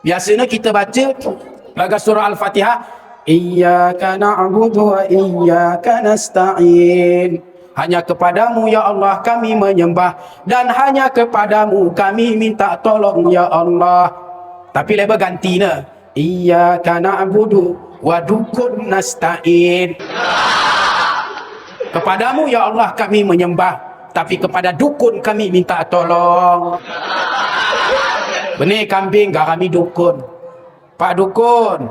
Biasanya kita baca lagu surah Al-Fatihah, Iyyaka na'budu wa iyyaka nasta'in. Hanya kepadamu ya Allah kami menyembah, dan hanya kepadamu kami minta tolong ya Allah. Tapi lebar ganti na, Iyyaka na'budu wa dukun nasta'in. Kepadamu ya Allah kami menyembah, tapi kepada dukun kami minta tolong. Benih kambing kami dukun. Pak dukun,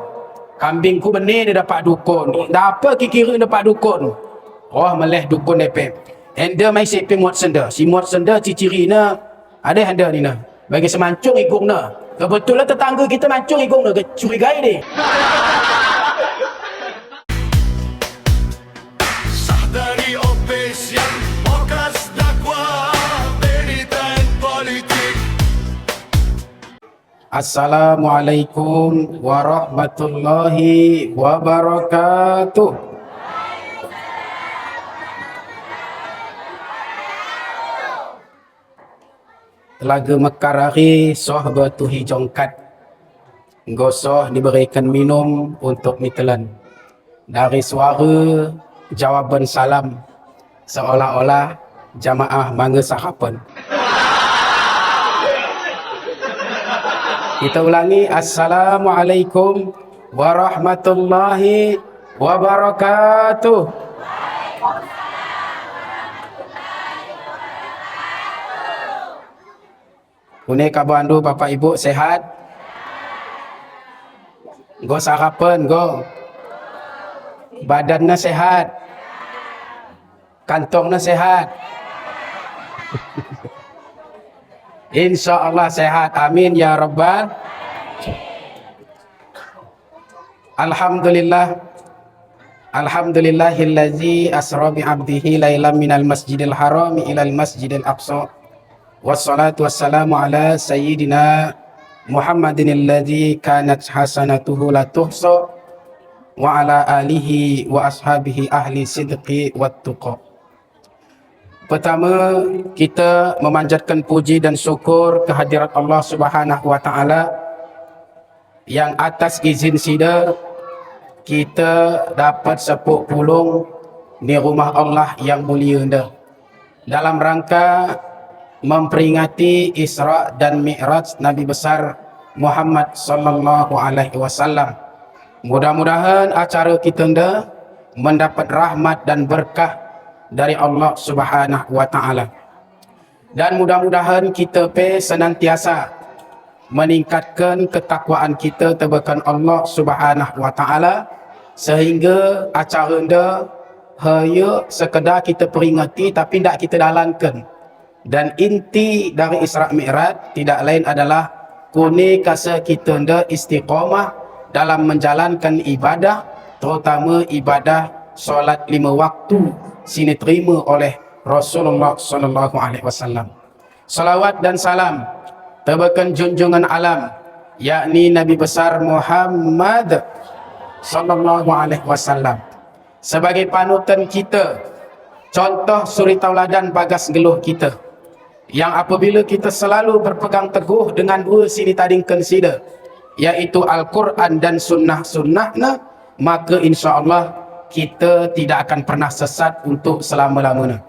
kambingku benih dia dapat dukun. Dah apa kira dapat dukun? Oh meleh dukun lepek. Anda mai sipin muat senda. Si muat senda ciri na ada handa ni na. Bagi semancung igung na. Kebetulan tetangga kita mancung igung na, curigai ni. Dari ofis yang fokus dakwah berita politik. Assalamualaikum warahmatullahi wabarakatuh. Telaga mekar hari soh bertuhi jongkat. Gosoh diberikan minum untuk mitelan. Dari suara jawaban salam seolah-olah jamaah mangga sarapan. Kita ulangi, Assalamualaikum warahmatullahi wabarakatuh. Kune kabar andu Bapak Ibu sehat? Go sarapan go. Badannya sehat. Kantongnya sehat. InsyaAllah sehat. Amin ya Rabbal. Alhamdulillah. Alhamdulillahillazi asra bi'abdihi laylan minal masjidil harami ilal masjidil aqsa. Wassalatu wassalamu ala sayyidina Muhammadin alladzi kanat hasanatuhu la tuhsa wa ala alihi wa ashabihi ahli sidqi wat tuqa. Pertama, kita memanjatkan puji dan syukur kehadirat Allah Subhanahu wa taala yang atas izin sida kita dapat sepuk pulung di rumah Allah yang mulia dah. Dalam rangka memperingati Isra dan Mi'raj Nabi besar Muhammad sallallahu alaihi wasallam. Mudah-mudahan acara kita dah mendapat rahmat dan berkah dari Allah Subhanahu wa taala. Dan mudah-mudahan kita senantiasa meningkatkan ketakwaan kita terhadap Allah Subhanahu wa taala sehingga acara anda hanya sekedar kita peringati tapi tidak kita dalankan. Dan inti dari Isra Mi'raj tidak lain adalah kuni kasa kita anda istiqamah dalam menjalankan ibadah, terutama ibadah solat 5 waktu sini terima oleh Rasulullah sallallahu alaihi wasallam. Salawat dan salam terbakan junjungan alam yakni Nabi besar Muhammad sallallahu alaihi wasallam sebagai panutan kita, contoh suri tauladan bagas geluh kita, yang apabila kita selalu berpegang teguh dengan dua sini tadingkan sida, yaitu Al-Quran dan sunnah-sunnahnya, maka insya-Allah kita tidak akan pernah sesat untuk selama-lamanya.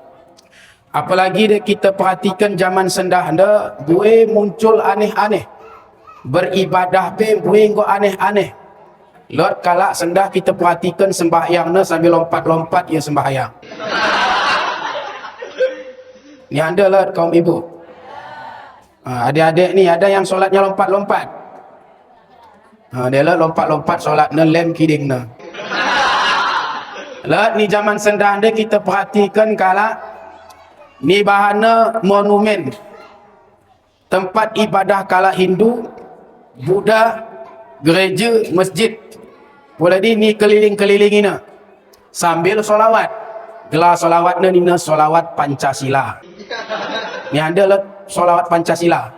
Apalagi kita perhatikan zaman sendah anda, boleh muncul aneh-aneh. Beribadah pun boleh go aneh-aneh. Lot kalak sendah kita perhatikan sembahyangnya sambil lompat-lompat ya sembahyang. Ni anda lah kaum ibu. Adik-adik ni ada yang solatnya lompat-lompat. Dia lah lompat-lompat solatnya lem kiding na. Lah ni zaman sendah dia kita perhatikan kala ni bahana monumen tempat ibadah kala Hindu, Buddha, gereja, masjid. Boleh ni keliling-keliling ini sambil solawat. Gelar solawatnya ni solawat Pancasila. Ni ada lah solawat Pancasila.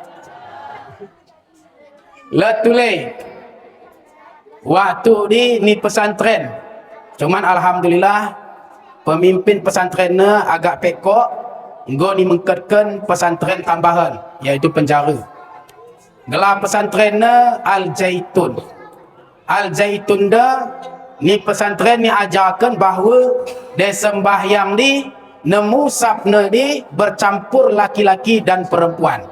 Lah tulis waktu ni pesantren. Cuman alhamdulillah pemimpin pesantrennya agak pekok, engko dimengketkan pesantren tambahan, yaitu penjara. Gelar pesantren Al-Zaitun. Al-Zaitun ni pesantren ni ajarkan bahawa dia sembahyang di nemu sabna di bercampur laki-laki dan perempuan.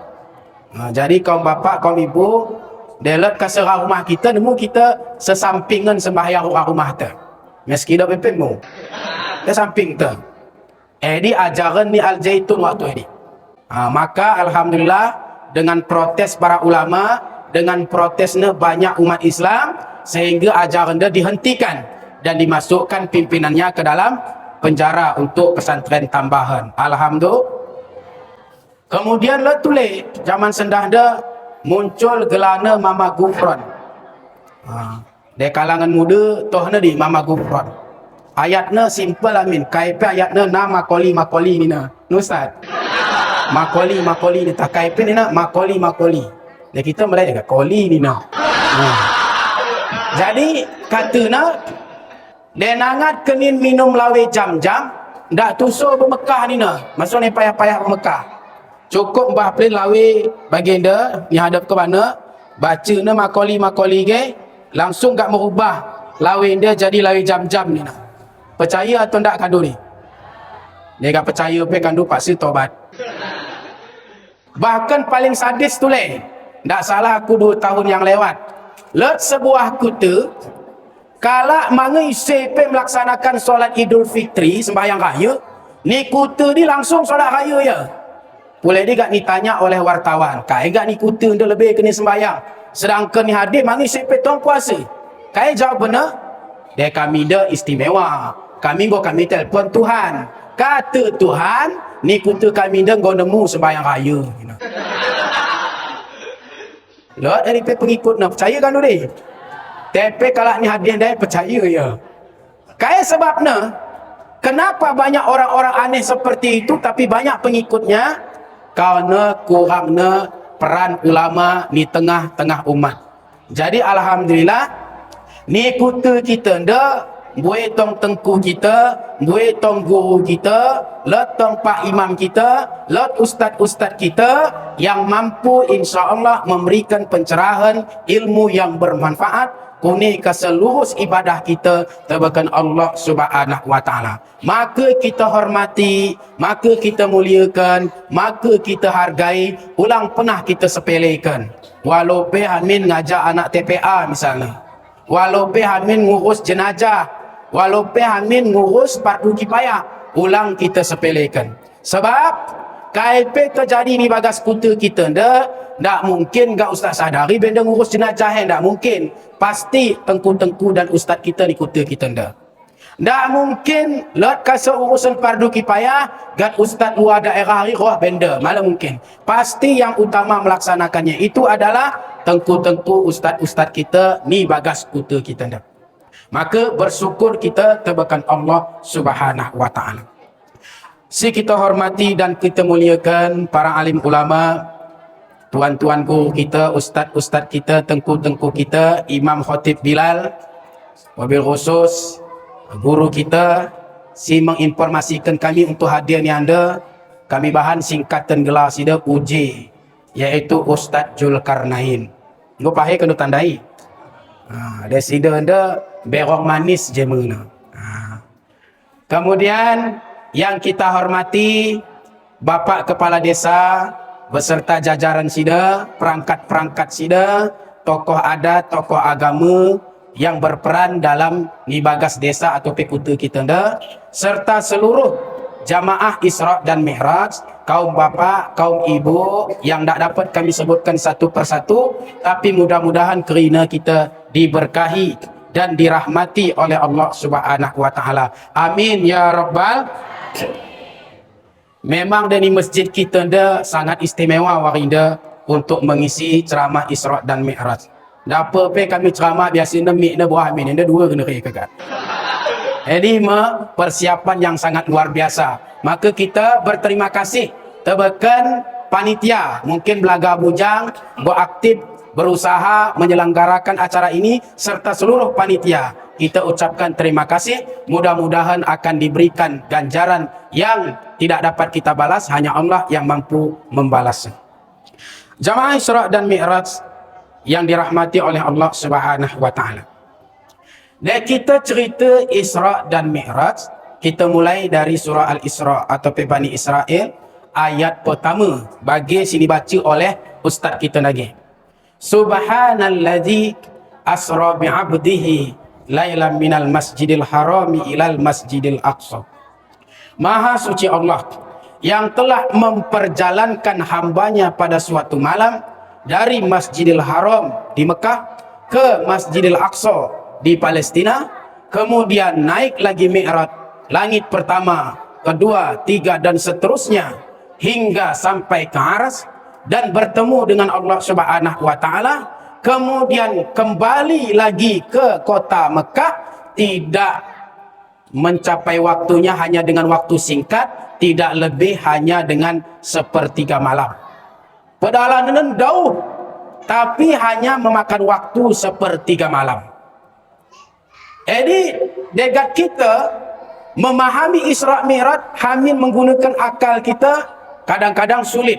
Jadi kaum bapa, kaum ibu, dia lihat ke serah rumah kita, nemu kita sesampingan sembahyang rumah tu. Meski dah pepemu. Dia samping tu. Di ajaran ni Al-Zaitun waktu ini. Maka alhamdulillah dengan protes para ulama, dengan protesnya banyak umat Islam, sehingga ajaran dia dihentikan dan dimasukkan pimpinannya ke dalam penjara untuk pesantren tambahan. Alhamdulillah. Kemudian lah tulis zaman sendah dia muncul gelana Mama Gufron. Dari kalangan muda tohna di Mama Gufron. Ayatnya simple amin. KIP ayatnya na makoli ni na. Ustaz. Makoli ni tak KIP ni na makoli. Dan kita mulai dekat koli ni na. Jadi katanya dia nangat kenin minum lawe jam-jam ndak tuso bermekah ni na. Maksudnya payah-payah bermekah. Cukup mbah pelin lawe baginda ni hadap ke mana, baca na makoli ke, langsung gak merubah lawe dia jadi lawe jam-jam ni na. Percaya atau ndak kandu ni? Dia gak percaya pe kandu pasti tobat. Bahkan paling sadis tu leh. Ndak salah aku 2 tahun yang lewat. Let sebuah kutu kalak mangai sepe melaksanakan solat Idul Fitri sembahyang raya, ni kutu ni langsung solat raya ya. Boleh dia gak ditanya oleh wartawan, kai gak ni kutu dia lebih kena sembahyang. Sedangkan ni hadir mangai sepe tong puasa. Kai jawab benar? Dia kami dia istimewa. Kami telefon Tuhan. Kata Tuhan, ni kutu kami dia go nemu sembahyang raya. Lot dari pengikut nak percaya kan tu ni. Tapi kalau ni hadis dia percaya ya. Kaya sebabnya kenapa banyak orang-orang aneh seperti itu tapi banyak pengikutnya? Karena kurangnya peran ulama di tengah-tengah umat. Jadi alhamdulillah ni kutu kita ndak buat tong tengku kita, buat tong guru kita, lot tong pak imam kita, lot ustaz-ustaz kita yang mampu insya-Allah memberikan pencerahan ilmu yang bermanfaat kuni ke seluruh ibadah kita tebakan Allah Subhanahu wa taala. Maka kita hormati, maka kita muliakan, maka kita hargai, ulang pernah kita sepelekan. Walaupun amin ngajak anak TPA misalnya. Walaupun amin ngurus jenazah, walaupun amin ngurus fardu kifayah, ulang kita sepelekan. Sebab KIP terjadi ni bagas kutu kita ndak mungkin gak ustaz sadari benda ngurus jenazah ndak mungkin. Pasti tengku-tengku dan ustaz kita di kutu kita ndak mungkin lot kasih urusan fardu kifayah gak ustaz luar daerah hari roh benda, malah mungkin. Pasti yang utama melaksanakannya itu adalah tengku-tengku ustaz-ustaz kita ni bagas kutu kita ndak. Maka bersyukur kita tebakan Allah Subhanahu wa taala. Si kita hormati dan kita muliakan para alim ulama, tuan-tuan guru kita, ustaz-ustaz kita, tengku-tengku kita, Imam Khatib Bilal, wabil khusus guru kita, si menginformasikan kami untuk hadir ni anda, kami bahan singkatan gelar sida UJ, iaitu Ustaz Zulkarnain. Ngau pahai kena tandai. Dia sida anda berong manis je mengena. Kemudian yang kita hormati Bapak Kepala Desa beserta jajaran sida, perangkat-perangkat sida, tokoh adat, tokoh agama yang berperan dalam nibagas desa atau pekutu kita serta seluruh jamaah Isra dan Mi'raj, kaum bapa, kaum ibu yang tak dapat kami sebutkan satu persatu, tapi mudah-mudahan kerana kita diberkahi dan dirahmati oleh Allah Subhanahu wa taala. Amin ya rabbal. Memang dari masjid kita sangat istimewa warinda untuk mengisi ceramah Isra dan Mi'raj. Dapa pe kami ceramah biasanya mikna buah amin, ada 2 kena rekat. Jadi persiapan yang sangat luar biasa. Maka kita berterima kasih tebakan panitia, mungkin Belaga Bujang beraktif berusaha menyelenggarakan acara ini serta seluruh panitia. Kita ucapkan terima kasih, mudah-mudahan akan diberikan ganjaran yang tidak dapat kita balas, hanya Allah yang mampu membalasnya. Jamaah Isra dan Mi'raj yang dirahmati oleh Allah Subhanahu wa taala. Dan kita cerita Isra dan Mi'raj, kita mulai dari surah Al-Isra atau Bani Israel ayat pertama bagi sini baca oleh ustaz kita lagi. Subhanallazi asra bi'abdihi lailan minal masjidil harami ilal masjidil aqsa. Maha suci Allah yang telah memperjalankan hambanya pada suatu malam dari Masjidil Haram di Mekah ke Masjidil Aqsa di Palestina, kemudian naik lagi Mi'raj, langit pertama, kedua, tiga dan seterusnya hingga sampai ke Aras dan bertemu dengan Allah Subhanahu wa taala, kemudian kembali lagi ke kota Mekah, tidak mencapai waktunya hanya dengan waktu singkat, tidak lebih hanya dengan sepertiga malam. Perjalanan jauh, tapi hanya memakan waktu sepertiga malam. Jadi dekat kita memahami Isra Mi'raj hamil menggunakan akal kita kadang-kadang sulit.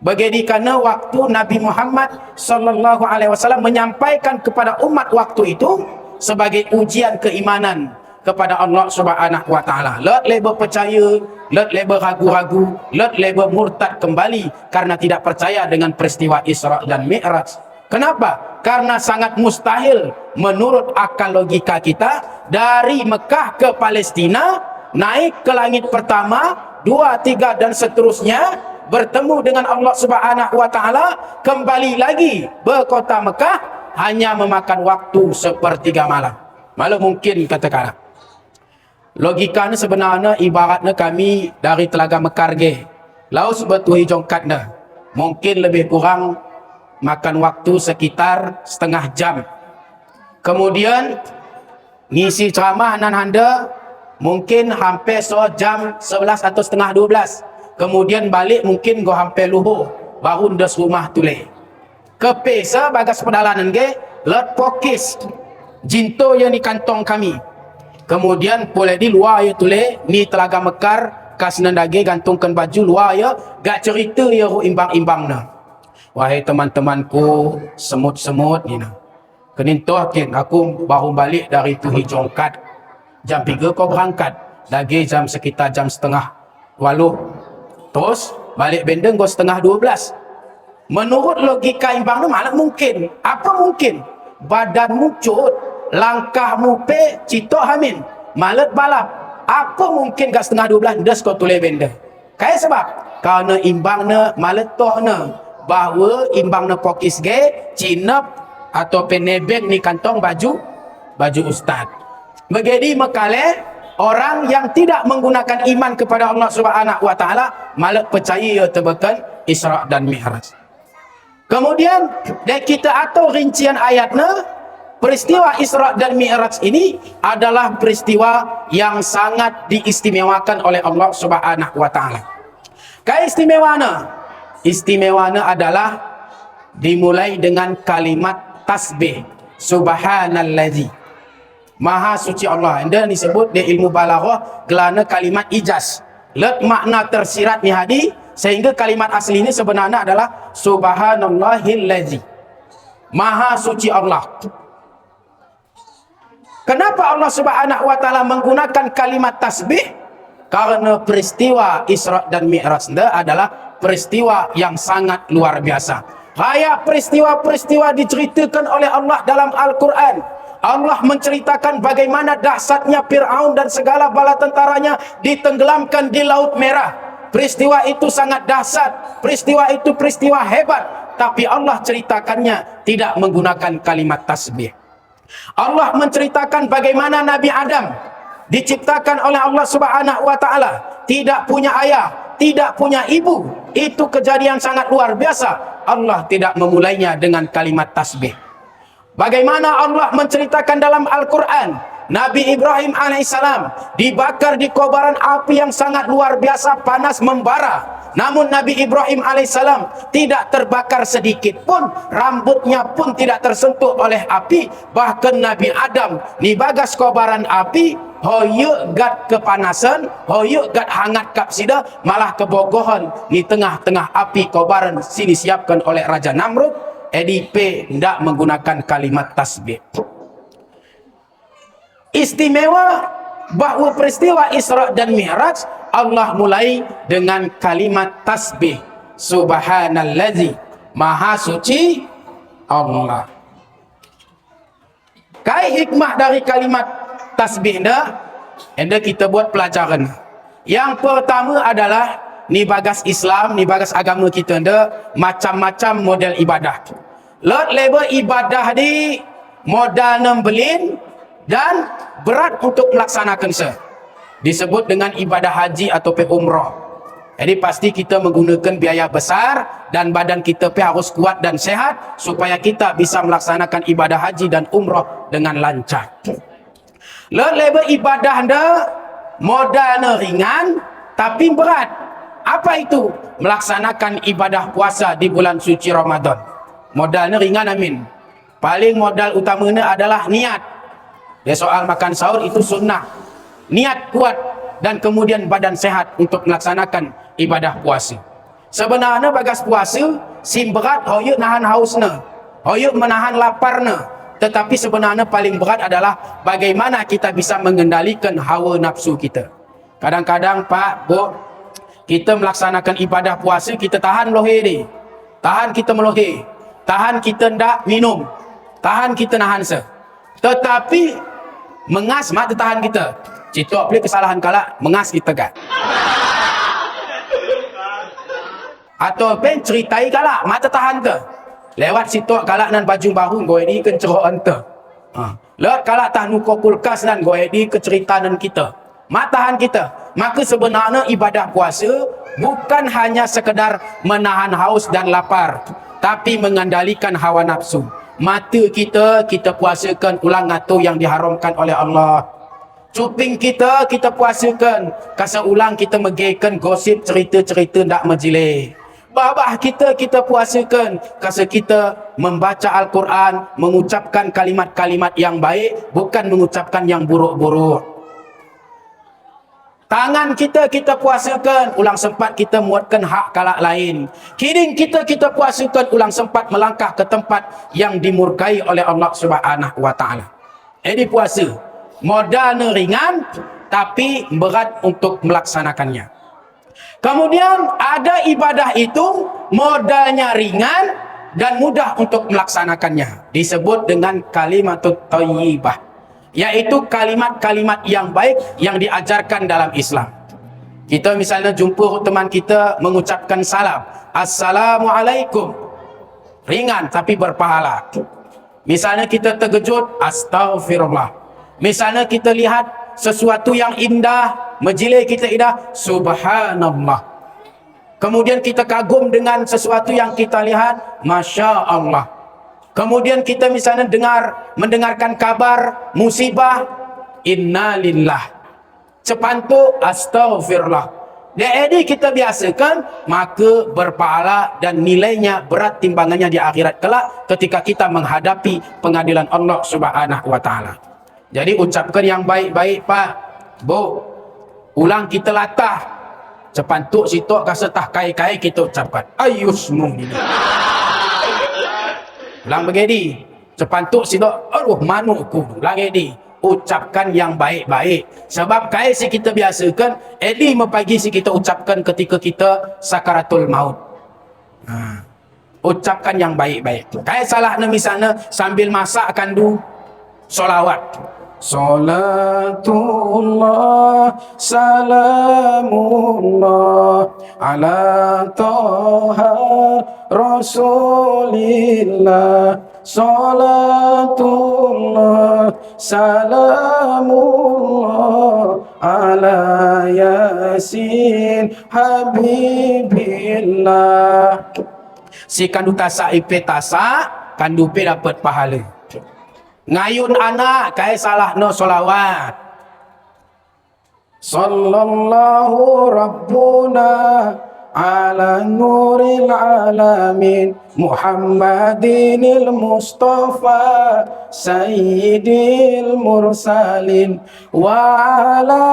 Begini kerana waktu Nabi Muhammad sallallahu alaihi wasallam menyampaikan kepada umat waktu itu sebagai ujian keimanan kepada Allah Subhanahu wa taala. Lot lebih percaya, lot lebih ragu-ragu, lot lebih murtad kembali karena tidak percaya dengan peristiwa Isra dan Mi'raj. Kenapa? Karena sangat mustahil menurut akal logika kita dari Mekah ke Palestina, naik ke langit pertama, dua, tiga dan seterusnya, bertemu dengan Allah Subhanahu wa taala, kembali lagi ke kota Mekah, hanya memakan waktu sepertiga malam. Malah mungkin katakanlah logikanya sebenarnya ibaratnya kami dari Telaga Mekar ge laut bertuhi jongkatnya, mungkin lebih kurang makan waktu sekitar setengah jam. Kemudian ngisi ceramah nan handa mungkin hampir jam 11 atau setengah 12. Kemudian balik mungkin go hampir luhur baru ndas rumah tule. Kepesa bagas pedalanan ge lot pokis jinto yang di kantong kami. Kemudian boleh di luar ya tule ni Telaga Mekar kas nandage gantungkan baju luar ya gak cerita ya ru imbang-imbang na. Wahai teman-temanku semut-semut ni na. Kenintohkin aku baru balik dari Tuhi Jongkat jam 3 kau berangkat lagi jam sekitar jam setengah 8 terus balik bendeng kau setengah 12. Menurut logika imbang tu malah mungkin. Apa mungkin? Badanmu cut, langkahmu pe citok hamin, malet balap. Apa mungkin kat setengah 12 das kau tulis benda? Kaya sebab kerana imbangna malet tohna bahawa imbangna pokis ge cinap atau penebek ni kantong baju ustaz. Begini makale orang yang tidak menggunakan iman kepada Allah Subhanahu wa taala malah percaya tebakan Isra dan Mi'raj. Kemudian kita atur rincian ayatnya, peristiwa Isra dan Mi'raj ini adalah peristiwa yang sangat diistimewakan oleh Allah Subhanahu wa taala. Istimewana adalah dimulai dengan kalimat tasbih, subhanallazi, maha suci Allah. Dan disebut di ilmu balaghah gelana kalimat ijaz. Let makna tersirat ni hadi sehingga kalimat asli ini sebenarnya adalah subhanallahillazi, maha suci Allah. Kenapa Allah Subhanahu wa taala menggunakan kalimat tasbih? Karena peristiwa Isra dan Mi'raj adalah peristiwa yang sangat luar biasa. Raya peristiwa-peristiwa diceritakan oleh Allah dalam Al-Quran. Allah menceritakan bagaimana dahsyatnya Fir'aun dan segala bala tentaranya ditenggelamkan di Laut Merah. Peristiwa itu sangat dahsyat, peristiwa itu peristiwa hebat, tapi Allah ceritakannya tidak menggunakan kalimat tasbih. Allah menceritakan bagaimana Nabi Adam diciptakan oleh Allah Subhanahu wa taala, tidak punya ayah, tidak punya ibu. Itu kejadian sangat luar biasa. Allah tidak memulainya dengan kalimat tasbih. Bagaimana Allah menceritakan dalam Al-Quran, Nabi Ibrahim alaihissalam dibakar di kobaran api yang sangat luar biasa panas membara. Namun Nabi Ibrahim alaihissalam tidak terbakar sedikit pun, rambutnya pun tidak tersentuh oleh api. Bahkan Nabi Adam dibagas kobaran api, hoyuk gat kepanasan, hoyuk gat hangat kap sida, malah kebogohan di tengah-tengah api kobaran sini siapkan oleh Raja Namrud. EDP tidak menggunakan kalimat tasbih. Istimewa bahawa peristiwa Isra dan Mi'raj Allah mulai dengan kalimat tasbih. Subhanallazi, maha suci Allah. Kai hikmah dari kalimat tasbih anda kita buat pelajaran. Yang pertama adalah ni bagas Islam, ni bagas agama kita macam-macam model ibadah. Lot level ibadah di modal nembelin dan berat untuk melaksanakan disebut dengan ibadah haji atau umrah. Jadi pasti kita menggunakan biaya besar dan badan kita harus kuat dan sehat supaya kita bisa melaksanakan ibadah haji dan umrah dengan lancar. Level ibadah anda modalnya ringan tapi berat. Apa itu? Melaksanakan ibadah puasa di bulan suci Ramadan. Modalnya ringan, amin. Paling modal utamanya adalah niat. Ya, soal makan sahur itu sunnah. Niat kuat dan kemudian badan sehat untuk melaksanakan ibadah puasa. Sebenarnya bagas puasa sim berat hoyuk nahan hausna, hoyuk menahan laparna. Tetapi sebenarnya paling berat adalah bagaimana kita bisa mengendalikan hawa nafsu kita. Kadang-kadang Pak, Bu, kita melaksanakan ibadah puasa, kita tahan melohir ni. Tahan kita melohir. Tahan kita ndak minum. Tahan kita nahan tetapi mengas mak tahan kita. Citok boleh kesalahan kalak mengas kita kan. Atau pen ceritai kalak mak tahan ke. Lewat situ kalak nan baju baru goe di kenceroan te. Lewat kalak tahan nuko kulkas nan goe di keceritanan kita. Mak tahan kita. Maka sebenarnya ibadah puasa bukan hanya sekedar menahan haus dan lapar, tapi mengendalikan hawa nafsu. Mata kita puasakan ulang ngatu yang diharamkan oleh Allah. Cuping kita puasakan kasa ulang kita megekan gosip cerita-cerita ndak majlis. Babah kita puasakan kasa kita membaca Al-Quran, mengucapkan kalimat-kalimat yang baik, bukan mengucapkan yang buruk-buruk. Tangan kita puasakan ulang sempat kita muatkan hak kalak lain. Kiding kita puasakan ulang sempat melangkah ke tempat yang dimurkai oleh Allah Subhanahu wa taala. Jadi puasa modalnya ringan tapi berat untuk melaksanakannya. Kemudian ada ibadah itu modalnya ringan dan mudah untuk melaksanakannya. Disebut dengan kalimatut thayyibah, yaitu kalimat-kalimat yang baik yang diajarkan dalam Islam. Kita misalnya jumpa teman kita mengucapkan salam, Assalamualaikum. Ringan tapi berpahala. Misalnya kita terkejut, Astaghfirullah. Misalnya kita lihat sesuatu yang indah, majlis kita indah, Subhanallah. Kemudian kita kagum dengan sesuatu yang kita lihat, Masya Allah. Kemudian kita misalnya mendengarkan kabar musibah, innalillah. Cepantu astaghfirullah. Jadi kita biasakan, maka berpahala dan nilainya berat timbangannya di akhirat kelak ketika kita menghadapi pengadilan Allah Subhanahu wa taala. Jadi ucapkan yang baik-baik Pak, Bu. Ulang kita latah. Cepantu situ kasa tah kai-kai kita ucapkan. Ayusmu ini. Ulang begini, cepantuk situ, aduh manuku, lagi di ucapkan yang baik-baik. Sebab kaya si kita biasakan, edi mepagi si kita ucapkan ketika kita sakaratul maut. Ucapkan yang baik-baik. Kaya salah misalnya sambil masak kandu solawat. Salatullah salamullah ala toha rasulillah. Salatullah salamullah ala yasin habibillah. Si kandu tasa ipe tasa, kandu pe dapat pahala. Ngayun anak kaya salah no solawat. Sallallahu rabbuna على نور العالمين محمد المصطفى سيد المرسلين وعلى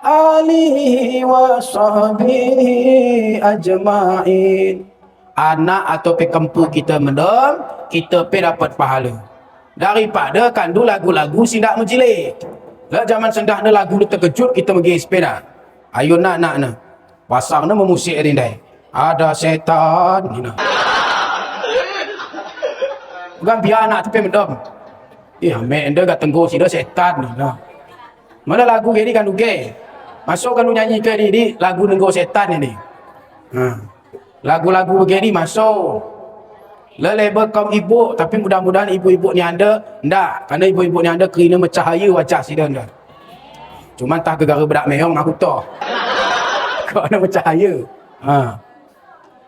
آله وصحبه أجمعين. Anak atau pekempu kita mendom, kita pe dapat pahala daripada kandu lagu-lagu sindak menjilik. Lah zaman sendah ni lagu lu terkejut, kita pergi sepeda. Ayo nak pasang na memusik rindai. Ada setan ni nak. Bukan biar anak tepi mendom. Amek anda kat tenggo sida setan ni nak. Mana lagu gini kan duge. Masuk kan lu nyanyi ke di lagu tenggo setan ni. Lagu-lagu begini masuk. Label kaum ibu, tapi mudah-mudahan ibu-ibu ni anda ndak, kerana ibu-ibu ni anda kerana mencahaya wajah sida anda. Cuma entah gegara bedak meyong aku tahu. Kau nak bercahaya.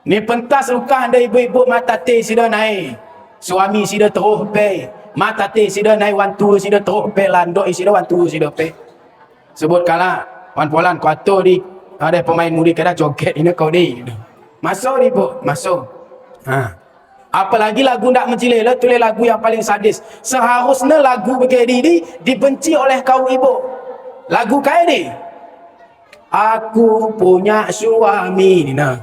Ni pentas lukah anda ibu-ibu mata teh sida naik. Suami sida terus pe. Mata teh sida naik wantu sida terus pe landok sida wantu sida pe. Sebut kala wan-polan kuato di ada pemain murid kada joget ini kau di. Masuk ibu, masuk. Apalagi lagu ndak mencilih lah, tulis lagu yang paling sadis. Seharusnya lagu begini ni dibenci oleh kaum ibu. Lagu kayak ni. Aku punya suami ni nah.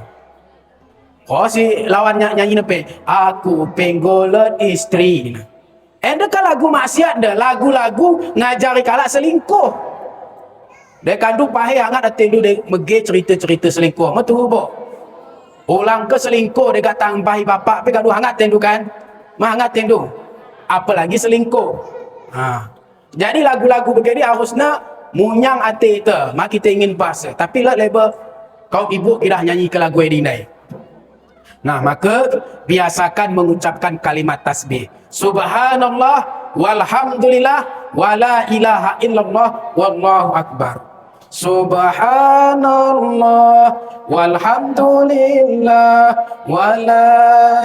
Oh si lawannya nyanyi nepe. Aku penggolet istri ni nah. Kan lagu maksiat dah. Lagu-lagu ngajari kalak selingkuh. Dia kandu pahih hangat datang tu dia mege cerita-cerita selingkuh. Betul bo. Ulang ke selingkuh dia kata bayi bapak pe kandu hangat tendu kan. Mah hangat tendu. Apalagi selingkuh. Jadi lagu-lagu begini harusnya munyang hati itu, mak kita ingin bahasa. Tapi lah label kau ibu kita nyanyi ke lagu Edinai. Nah, maka biasakan mengucapkan kalimat tasbih. Subhanallah walhamdulillah wala ilaha illallah wallahu akbar. Subhanallah walhamdulillah wala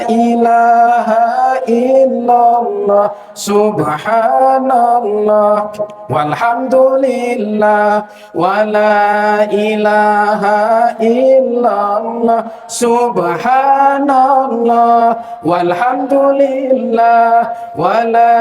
ilaha illallah. Subhanallah walhamdulillah wala ilaha illallah. Subhanallah walhamdulillah wala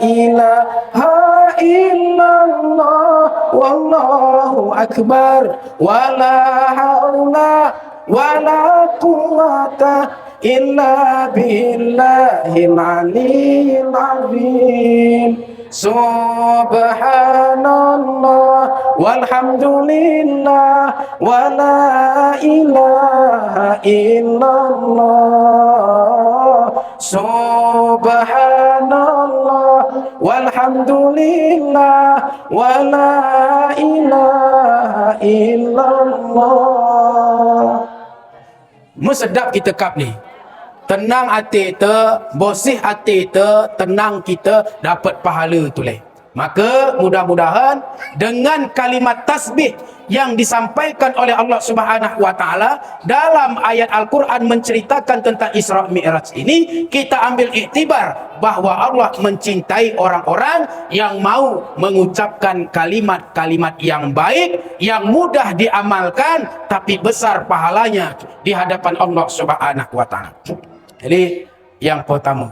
ilaha illallah wallahu akbar wala haula wala quwata illa billahil aliyyil azim. Subhanallah walhamdulillah wala ilaha illallah. Subhanallah walhamdulillah wala ilaha illallah. Sedap kita kap ni. Tenang hati kita, bersih hati kita, tenang kita dapat pahala tu leh. Maka mudah-mudahan dengan kalimat tasbih yang disampaikan oleh Allah Subhanahu wa taala dalam ayat Al-Quran menceritakan tentang Isra Mi'raj ini, kita ambil iktibar bahawa Allah mencintai orang-orang yang mau mengucapkan kalimat-kalimat yang baik, yang mudah diamalkan tapi besar pahalanya di hadapan Allah Subhanahu wa taala. Jadi yang pertama.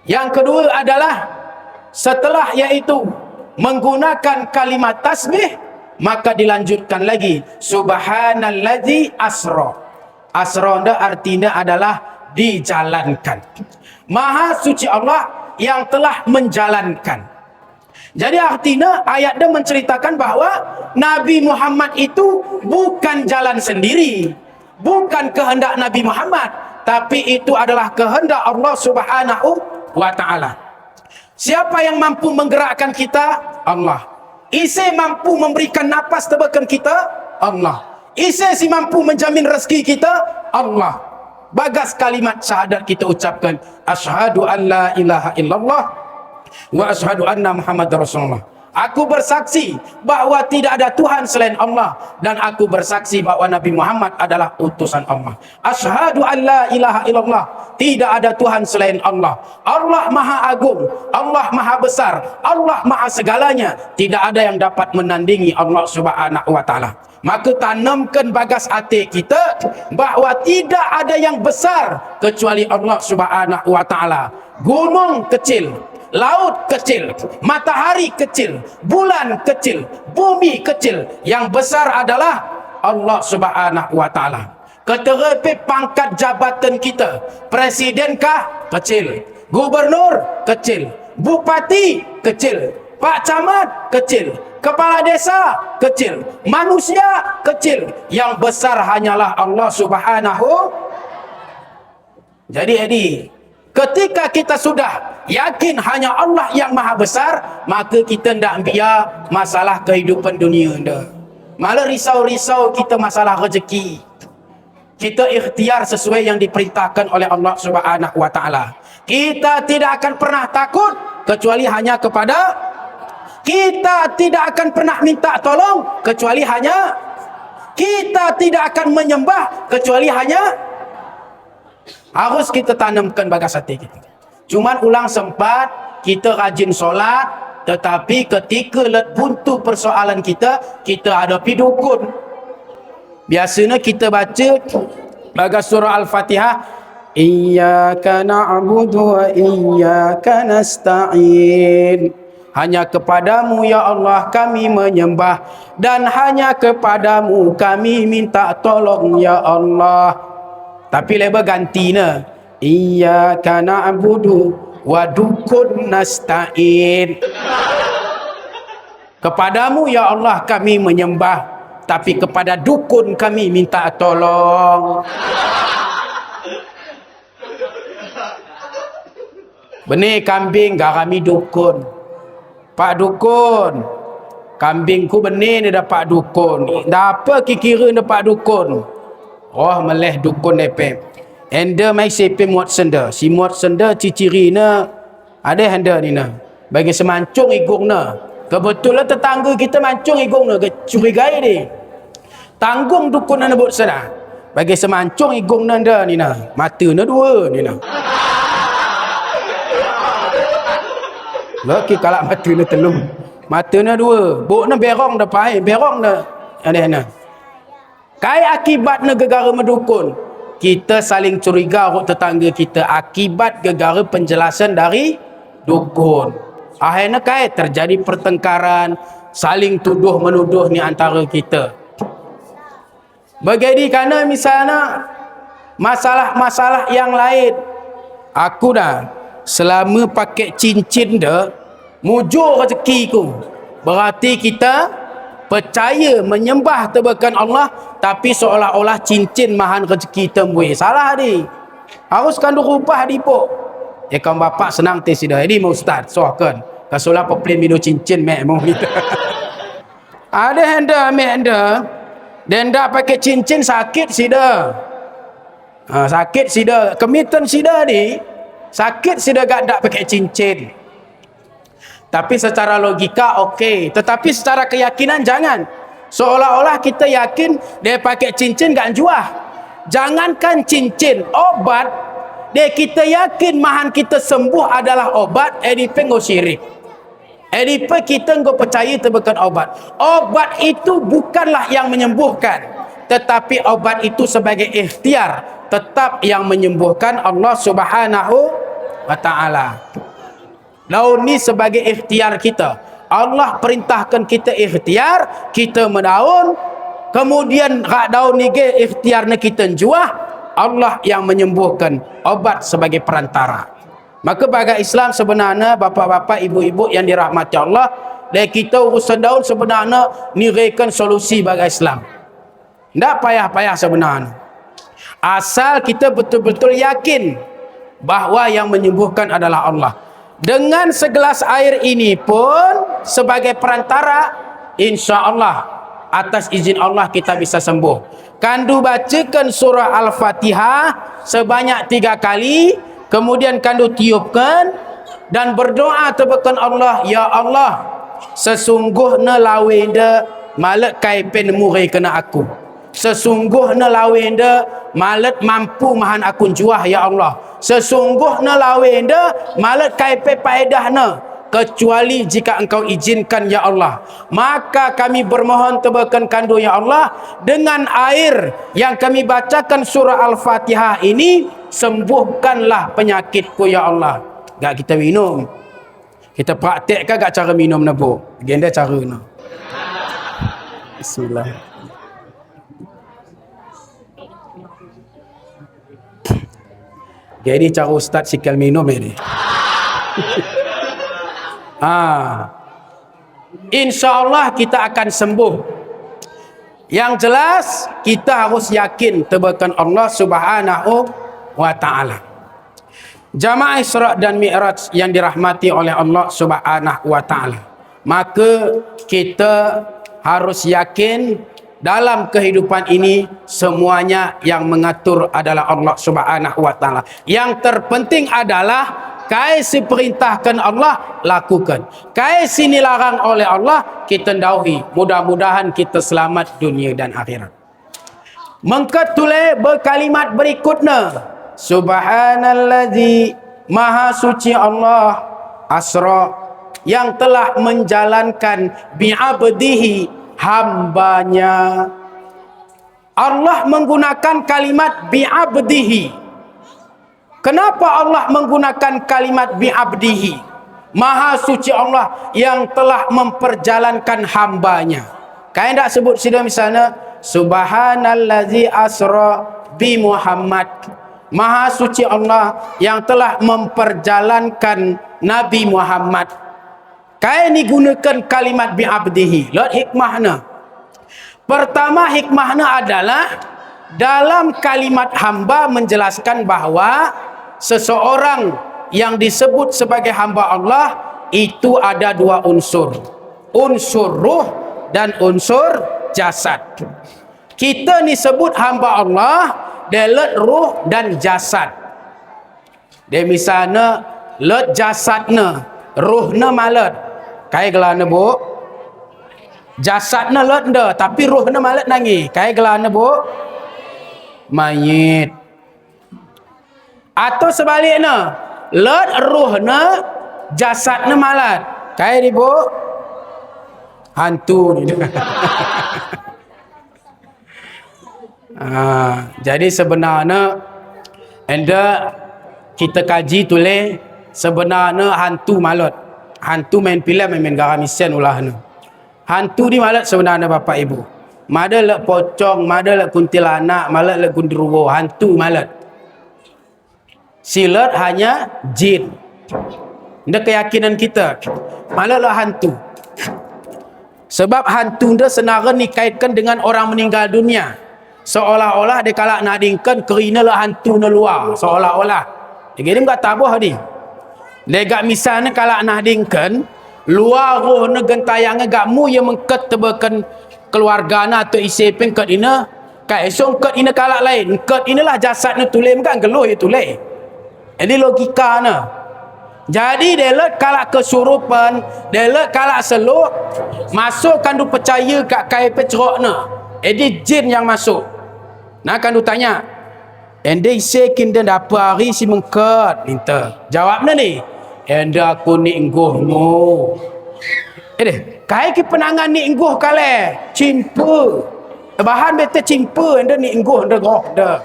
Yang kedua adalah setelah iaitu menggunakan kalimat tasbih, maka dilanjutkan lagi subhanallazi asra. Asra artinya adalah dijalankan. Maha suci Allah yang telah menjalankan. Jadi artinya ayat dia menceritakan bahawa Nabi Muhammad itu bukan jalan sendiri, bukan kehendak Nabi Muhammad, tapi itu adalah kehendak Allah Subhanahu wa taala. Siapa yang mampu menggerakkan kita? Allah. Isi mampu memberikan nafas tebakan kita? Allah. Isi si mampu menjamin rezeki kita? Allah. Bagas kalimat syahadat kita ucapkan, asyhadu an la ilaha illallah wa asyhadu anna Muhammadar Rasulullah. Aku bersaksi bahawa tidak ada Tuhan selain Allah, dan aku bersaksi bahawa Nabi Muhammad adalah utusan Allah. Asyhadu an la ilaha illallah, tidak ada Tuhan selain Allah. Allah Maha Agung, Allah Maha Besar, Allah Maha segalanya. Tidak ada yang dapat menandingi Allah Subhanahu wa taala. Maka tanamkan bagas hati kita bahawa tidak ada yang besar kecuali Allah Subhanahu wa taala. Gunung kecil, laut kecil, matahari kecil, bulan kecil, bumi kecil. Yang besar adalah Allah Subhanahu wa taala. Keterlebih pangkat jabatan kita, presiden-kah? Kecil. Gubernur? Kecil. Bupati? Kecil. Pak Camat? Kecil. Kepala desa? Kecil. Manusia? Kecil. Yang besar hanyalah Allah Subhanahu. Jadi ketika kita sudah yakin hanya Allah yang maha besar, maka kita tidak biar masalah kehidupan dunia dah. Malah risau-risau kita masalah rezeki. Kita ikhtiar sesuai yang diperintahkan oleh Allah Subhanahu wa taala. Kita tidak akan pernah takut kecuali hanya kepada, kita tidak akan pernah minta tolong kecuali hanya, kita tidak akan menyembah kecuali hanya. Harus kita tanamkan bagas hati kita. Cuman ulang sempat kita rajin solat, tetapi ketika let buntu persoalan kita hadapi dukun. Biasanya kita baca bagas surah Al-Fatihah, Iyyaka na'budu wa iyyaka nasta'in. Hanya kepadamu ya Allah kami menyembah, dan hanya kepadamu kami minta tolong ya Allah. Tapi leba gantina, Iyyaka na'budu wa dukun nasta'in. Kepadamu ya Allah kami menyembah, tapi kepada dukun kami minta tolong. Benih kambing garami dukun. Pak dukun, kambingku benih ni dapat dukun. Dah apa kira ni Pak dukun? Oh meleh dukun depe. Enda mai sepe muat senda. Si muat senda ciciri na ada handa ni na. Bagi semancung igung na. Kebetulan tetangga kita mancung igung na, curigai dia. Tanggung dukun na buat sana. Bagi semancung igung na anda ni na. Mata na dua ni na. Laki kalak mata na telung. Mata na dua. Buk na berong dah pai, berong dah. Ada na. Kai akibat negara mendukun, kita saling curiga orang tetangga kita akibat gegara penjelasan dari dukun. Akhirnya kai terjadi pertengkaran, saling tuduh menuduh ni antara kita. Begini kerana misalnya masalah-masalah yang lain, aku dah selama pakai cincin dah mujur rezekiku, berarti kita percaya menyembah tebakan Allah, tapi seolah-olah cincin mahan rezeki tembui. Salah di. Harus kandu rupah di pok. Kan bapak senang tes dah. Jadi mau ustaz soakan. Kasulah peplin minum cincin mek mau kita. Ada handa mek handa. Dan dah pakai cincin sakit sida. Sakit sida. Kemitan sida di. Sakit sida gak dak pakai cincin. Tapi secara logika okey, tetapi secara keyakinan jangan. Seolah-olah kita yakin dia pakai cincin gak juah. Jangankan cincin, obat dia kita yakin mahan kita sembuh adalah obat, edipe ngo syirik. Edipe kita ngo percaya tebakan obat. Obat itu bukanlah yang menyembuhkan, tetapi obat itu sebagai ikhtiar tetap yang menyembuhkan Allah Subhanahu wa taala. Daun ni sebagai ikhtiar kita. Allah perintahkan kita ikhtiar, kita mendaun. Kemudian rak daun ni ke ikhtiar ni kita juah. Allah yang menyembuhkan, obat sebagai perantara. Maka bagi Islam sebenarnya bapa-bapa, ibu-ibu yang dirahmati Allah, dan kita urusan daun sebenarnya niraikan solusi bagi Islam. Tak payah-payah sebenarnya. Asal kita betul-betul yakin bahawa yang menyembuhkan adalah Allah. Dengan segelas air ini pun sebagai perantara, insya-Allah atas izin Allah kita bisa sembuh. Kandu bacakan surah Al-Fatihah sebanyak 3 kali, kemudian kandu tiupkan dan berdoa tebakan Allah, ya Allah, sesungguhnya lawenda malet kaipen murai kena aku. Sesungguhnya lawenda malet mampu mahan aku juah ya Allah. Sesungguhnya lawenda malet kaipen faedahna kecuali jika engkau izinkan ya Allah. Maka kami bermohon tebakan kandu ya Allah, dengan air yang kami bacakan surah Al-Fatihah ini, sembuhkanlah penyakitku ya Allah. Gak kita minum, kita praktekkan gak cara minum nabu. Agenda cara na. Bismillah. Jadi cara ustaz sikal minum ini. InsyaAllah kita akan sembuh. Yang jelas kita harus yakin tebakan Allah Subhanahu wa ta'ala. Jamaah Isra dan Mi'raj yang dirahmati oleh Allah Subhanahu wa ta'ala, maka kita harus yakin dalam kehidupan ini semuanya yang mengatur adalah Allah Subhanahu wa ta'ala. Yang terpenting adalah kai si perintahkan Allah lakukan, kai si dilarang oleh Allah kita dauhi. Mudah-mudahan kita selamat dunia dan akhirat. Mengketule berkalimat berikutnya, Subhanallazi, maha suci Allah, asra, yang telah menjalankan bi'abdihi, hambanya. Allah menggunakan kalimat bi'abdihi. Kenapa Allah menggunakan kalimat bi'abdihi? Maha suci Allah yang telah memperjalankan hambanya. Kalian tak sebut sini misalnya Subhanallazi asra bi Muhammad. Maha suci Allah yang telah memperjalankan Nabi Muhammad. Kalian digunakan kalimat bi'abdihi. Lihat hikmahnya. Pertama, hikmahnya adalah dalam kalimat hamba menjelaskan bahawa seseorang yang disebut sebagai hamba Allah itu ada dua unsur. Unsur ruh dan unsur jasad. Kita disebut hamba Allah delet ruh dan jasad. Dia misalnya let jasadnya, ruhnya malet. Kai gelana bu. Jasadnya let dah, tapi ruhnya malet nangi. Kai gelana bu. Mayit. Atau sebaliknya, let ruhnya, jasadnya malet. Kai di bu. Hantu ni. Jadi sebenarnya anda kita kaji tulis sebenarnya hantu malut. Hantu main filem main garamisian ulahnya. Hantu di malut sebenarnya bapak ibu. Mada lek pocong, mada lek kuntilanak, mada lek gundurwo, hantu malut. Silat hanya jin. Ini keyakinan kita. Malutlah hantu. Sebab hantu dia senaran dikaitkan dengan orang meninggal dunia. Seolah-olah dia kalak nadingkan kerana lah hantu na luar. Seolah-olah. Dia kata tabuh ni. Dia gak misalnya kalak nadingkan luar roh na gentayang gak mu yang mengket tebakan keluarga na atau isi pengket ina. Kat esok ket ina kalak lain. Ket inilah jasad na tulis kan geluh ya tulis. Ini logika na. Jadi dia let kalak kesurupan, dia let kalak seluk, masukkan du percaya kat kai pecerok na. Jadi jin yang masuk. Nah kan du tanya, ende sekin dan apa hari si mengket minta. Jawabnya ni, ende aku ni engguhmu. Kai ki penangan ni engguh kale, cimpa. Bahan beta cimpa, ende ni engguh ende goh dah.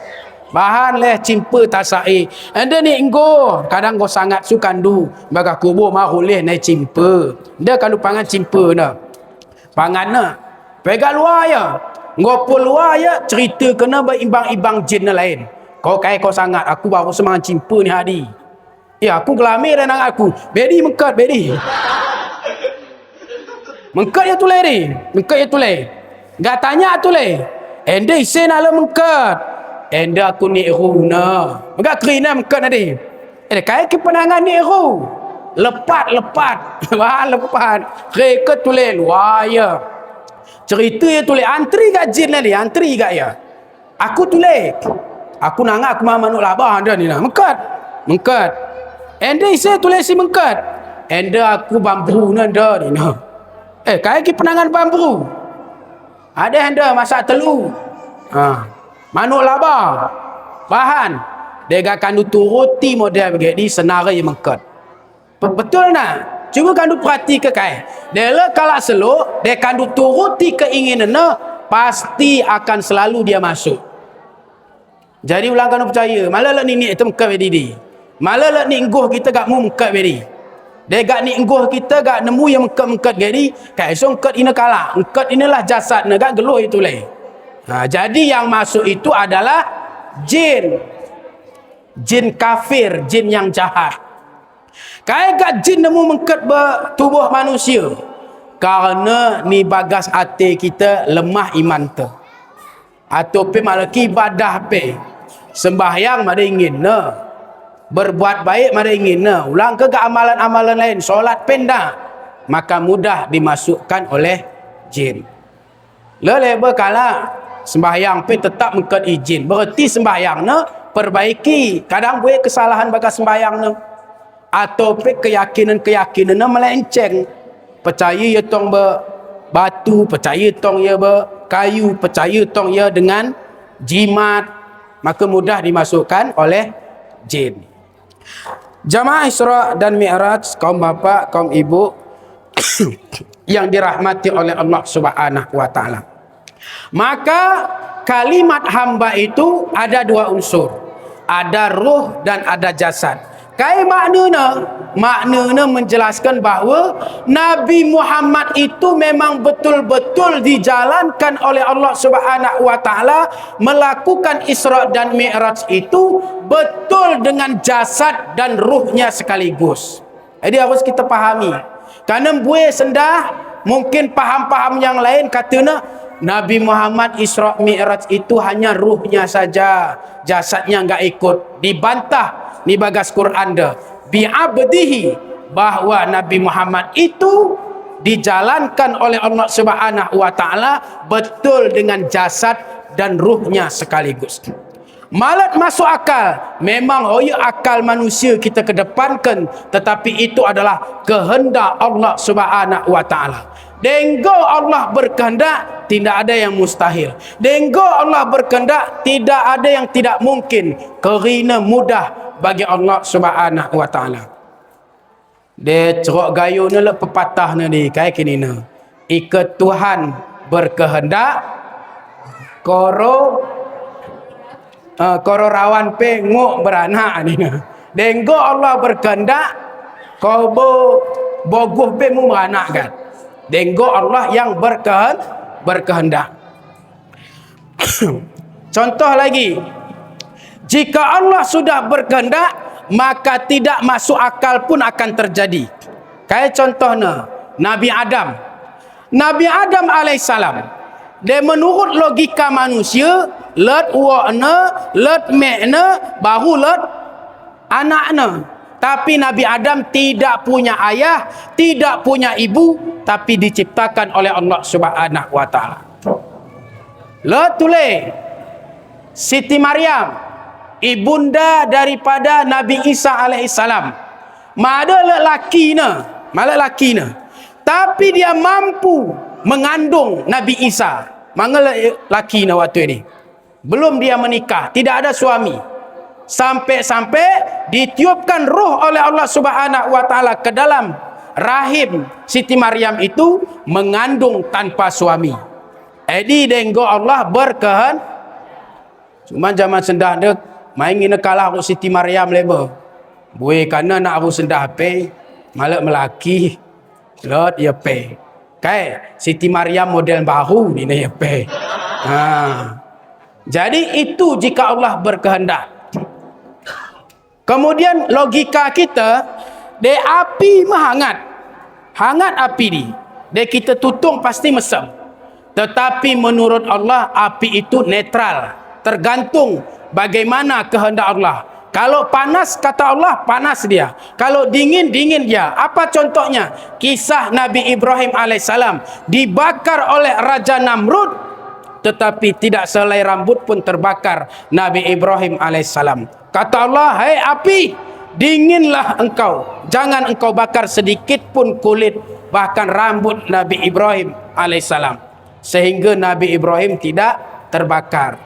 Bahan leh cimpa tasai. Ende ni engguh, kadang go sangat sukan du. Baga kubur mahu leh naik cimpa. Dia kan du pangan cimpa na. Pangan na. Pegang luar ya. Ngopul luar ya, cerita kena berimbang-imbang jin lain. Kau kai kau sangat, aku baru semangat cimpa ni hadi. Ya, aku gelamir dan aku. Bedi mengkat, bedi. Mengkat ya tulai ni. Mengkat ya tulai. Gak tanya tulai. Ende isen ala mengkat. Ende aku ni na. Mengkat kerina mengkat tadi. Kai kepenangan ni lepat. Wah, lepat. Reka tulai luar ya. Cerita ya tulis antri kat jin ni, antri kat ya. Aku tulis. Aku nangak aku mah manuk labah anda ni nah. Mengkat. Ende saya tulis si mengkat. Ende aku bambu nanda ni nah. Kayak ki penangan bambu. Ada handa masak telur. Manuk laba. Bahan. Dia akan turuti model begini senari mengket. Betul nak? Cuba kandu perhati ke kai. Dia kalau selok, dia kandu turuti keinginannya, pasti akan selalu dia masuk. Jadi ulang kandu percaya, malah lah ni itu mengkat bedi. Malah lah ni engguh kita gak mu mengkat bedi. Dia gak ni engguh kita gak nemu yang mengkat bedi, kai so mengkat ina kalah. Mengkat inilah jasad gak geluh itu leh. Jadi yang masuk itu adalah jin. Jin kafir, jin yang jahat. Kayak jin nemu mengket tubuh manusia. Karena ni bagas hati kita lemah iman tu. Atau pe malaki ibadah pe. Sembahyang mada ingin na. Berbuat baik mada ingin na. Ulang ke amalan-amalan lain, solat pendak, maka mudah dimasukkan oleh jin. Lele berkala sembahyang pe tetap mengket izin. Berarti sembahyang na perbaiki. Kadang buat kesalahan bagas sembahyang na. Atau keyakinan-keyakinan melenceng. Percaya ya tong batu, percaya tong ya kayu, percaya tong ya dengan jimat, maka mudah dimasukkan oleh jin. Jamaah Isra dan Mi'raj, kaum bapa, kaum ibu yang dirahmati oleh Allah Subhanahu wa taala. Maka kalimat hamba itu ada dua unsur. Ada ruh dan ada jasad. Kayak maknanya menjelaskan bahawa Nabi Muhammad itu memang betul-betul dijalankan oleh Allah Subhanahu wa taala, melakukan Isra dan Mi'raj itu betul dengan jasad dan ruhnya sekaligus. Jadi harus kita pahami. Karena buih sendah mungkin paham-paham yang lain katanya Nabi Muhammad Isra Mi'raj itu hanya ruhnya saja, jasadnya enggak ikut. Dibantah ni bagas Quran dah bi'abdihi, bahwa Nabi Muhammad itu dijalankan oleh Allah Subhanahu wa taala betul dengan jasad dan ruhnya sekaligus. Malat masuk akal, memang akal manusia kita kedepankan, tetapi itu adalah kehendak Allah Subhanahu wa taala. Denggo Allah berkehendak, tidak ada yang mustahil. Denggo Allah berkehendak, tidak ada yang tidak mungkin. Kerana mudah bagi Allah Subhanahu wa taala. Dia cerok gayu ni lah pepatah ni kayak kini ni. Ikat Tuhan berkehendak, koro rawan pe nguk beranak ni. Denggo Allah berkehendak, kau bogoh pe mu beranak kan. Denggo Allah yang berkehendak. Contoh lagi, jika Allah sudah berkehendak, maka tidak masuk akal pun akan terjadi. Kayak contohnya Nabi Adam. Nabi Adam alaihissalam, dia menurut logika manusia, let uakna, let mekna, baru let anakna. Tapi Nabi Adam tidak punya ayah, tidak punya ibu, tapi diciptakan oleh Allah Subhanahu wa taala. Let tulis Siti Maryam, ibunda daripada Nabi Isa alaihissalam. Malah lelaki na. Tapi dia mampu mengandung Nabi Isa. Mangala lelaki na waktu ini. Belum dia menikah, tidak ada suami. Sampai-sampai ditiupkan ruh oleh Allah Subhanahu wa taala ke dalam rahim Siti Maryam itu, mengandung tanpa suami. Jadi denggo Allah berkehendak. Cuma zaman sendah dia main ngina kalah aku Siti Maryam leba. Buih kana nak aku sendah pe, malah melaki. Lot ya pe. Kai Siti Maryam model baru ni ya pe. Jadi itu jika Allah berkehendak. Kemudian logika kita, de api menghangat. Hangat api ni. De kita tutung pasti mesem. Tetapi menurut Allah api itu netral. Tergantung bagaimana kehendak Allah. Kalau panas, kata Allah, panas dia. Kalau dingin, dingin dia. Apa contohnya? Kisah Nabi Ibrahim alaihissalam dibakar oleh Raja Namrud, tetapi tidak selai rambut pun terbakar Nabi Ibrahim alaihissalam. Kata Allah, hai api, dinginlah engkau, jangan engkau bakar sedikit pun kulit bahkan rambut Nabi Ibrahim alaihissalam, sehingga Nabi Ibrahim tidak terbakar.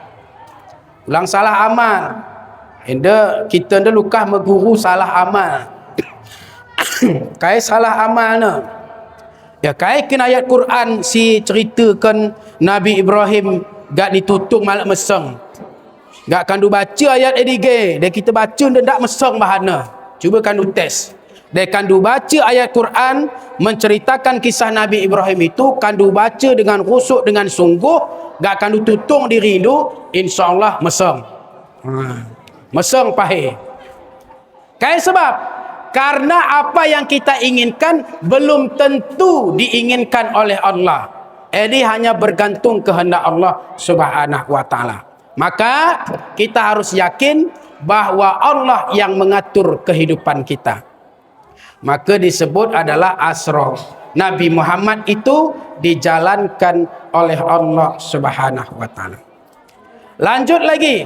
Ulang salah amal. Kita dah lukah meguru salah amal. Kai salah amal na. Ya kai kin ayat Quran si ceritakan Nabi Ibrahim gak ditutung malak meseng. Gak kandu baca ayat edige, dan kita baca ndak meseng bahana. Cuba kandu test. Dan kandu baca ayat Quran menceritakan kisah Nabi Ibrahim itu, kandu baca dengan khusyuk, dengan sungguh, gak kandu tutung diri lu, insya-Allah meseng. Meseng pahih. Kai sebab karena apa yang kita inginkan belum tentu diinginkan oleh Allah. Ini hanya bergantung kehendak Allah Subhanahu wa taala. Maka kita harus yakin bahwa Allah yang mengatur kehidupan kita. Maka disebut adalah asra. Nabi Muhammad itu dijalankan oleh Allah Subhanahu wa taala. Lanjut lagi.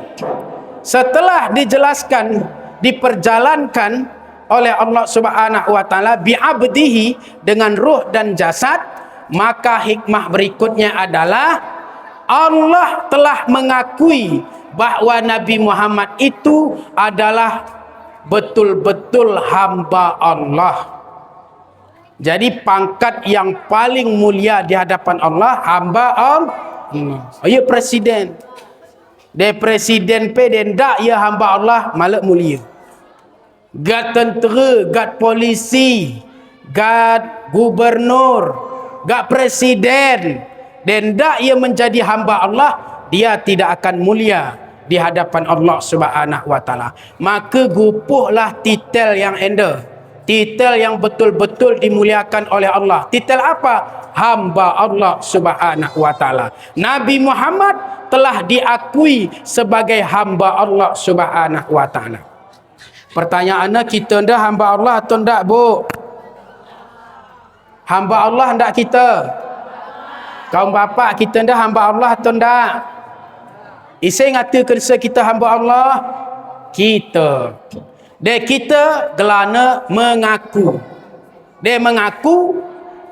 Setelah dijelaskan, diperjalankan oleh Allah Subhanahu wa taala bi'abdihi, dengan ruh dan jasad, maka hikmah berikutnya adalah Allah telah mengakui bahwa Nabi Muhammad itu adalah betul-betul hamba Allah. Jadi pangkat yang paling mulia di hadapan Allah, hamba Allah. Ya presiden. Dia presiden pe dendak ya hamba Allah malak mulia. Gad tentera, gad polisi, gad gubernur, gad presiden, dendak ia menjadi hamba Allah, dia tidak akan mulia di hadapan Allah Subhanahu wa taala. Maka gupuhlah titel yang enda, titel yang betul-betul dimuliakan oleh Allah. Titel apa? Hamba Allah Subhanahu wa taala. Nabi Muhammad telah diakui sebagai hamba Allah Subhanahu wa taala. Pertanyaannya, kita ndak hamba Allah atau ndak, Bu? Hamba Allah ndak kita? Kaum bapa kita ndak hamba Allah atau ndak? Isai ngatakan kita hamba Allah, kita. Dan kita gelana mengaku. Dia mengaku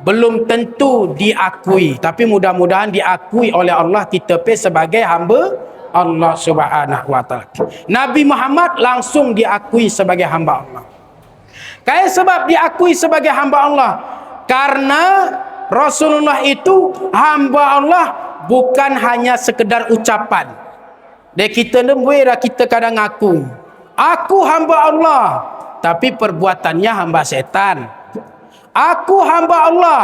belum tentu diakui, tapi mudah-mudahan diakui oleh Allah kita pe sebagai hamba Allah Subhanahu wa taala. Nabi Muhammad langsung diakui sebagai hamba Allah. Kayak sebab diakui sebagai hamba Allah karena Rasulullah itu hamba Allah bukan hanya sekedar ucapan. Dan kita nembuira kita kadang ngaku, aku hamba Allah, tapi perbuatannya hamba setan. Aku hamba Allah,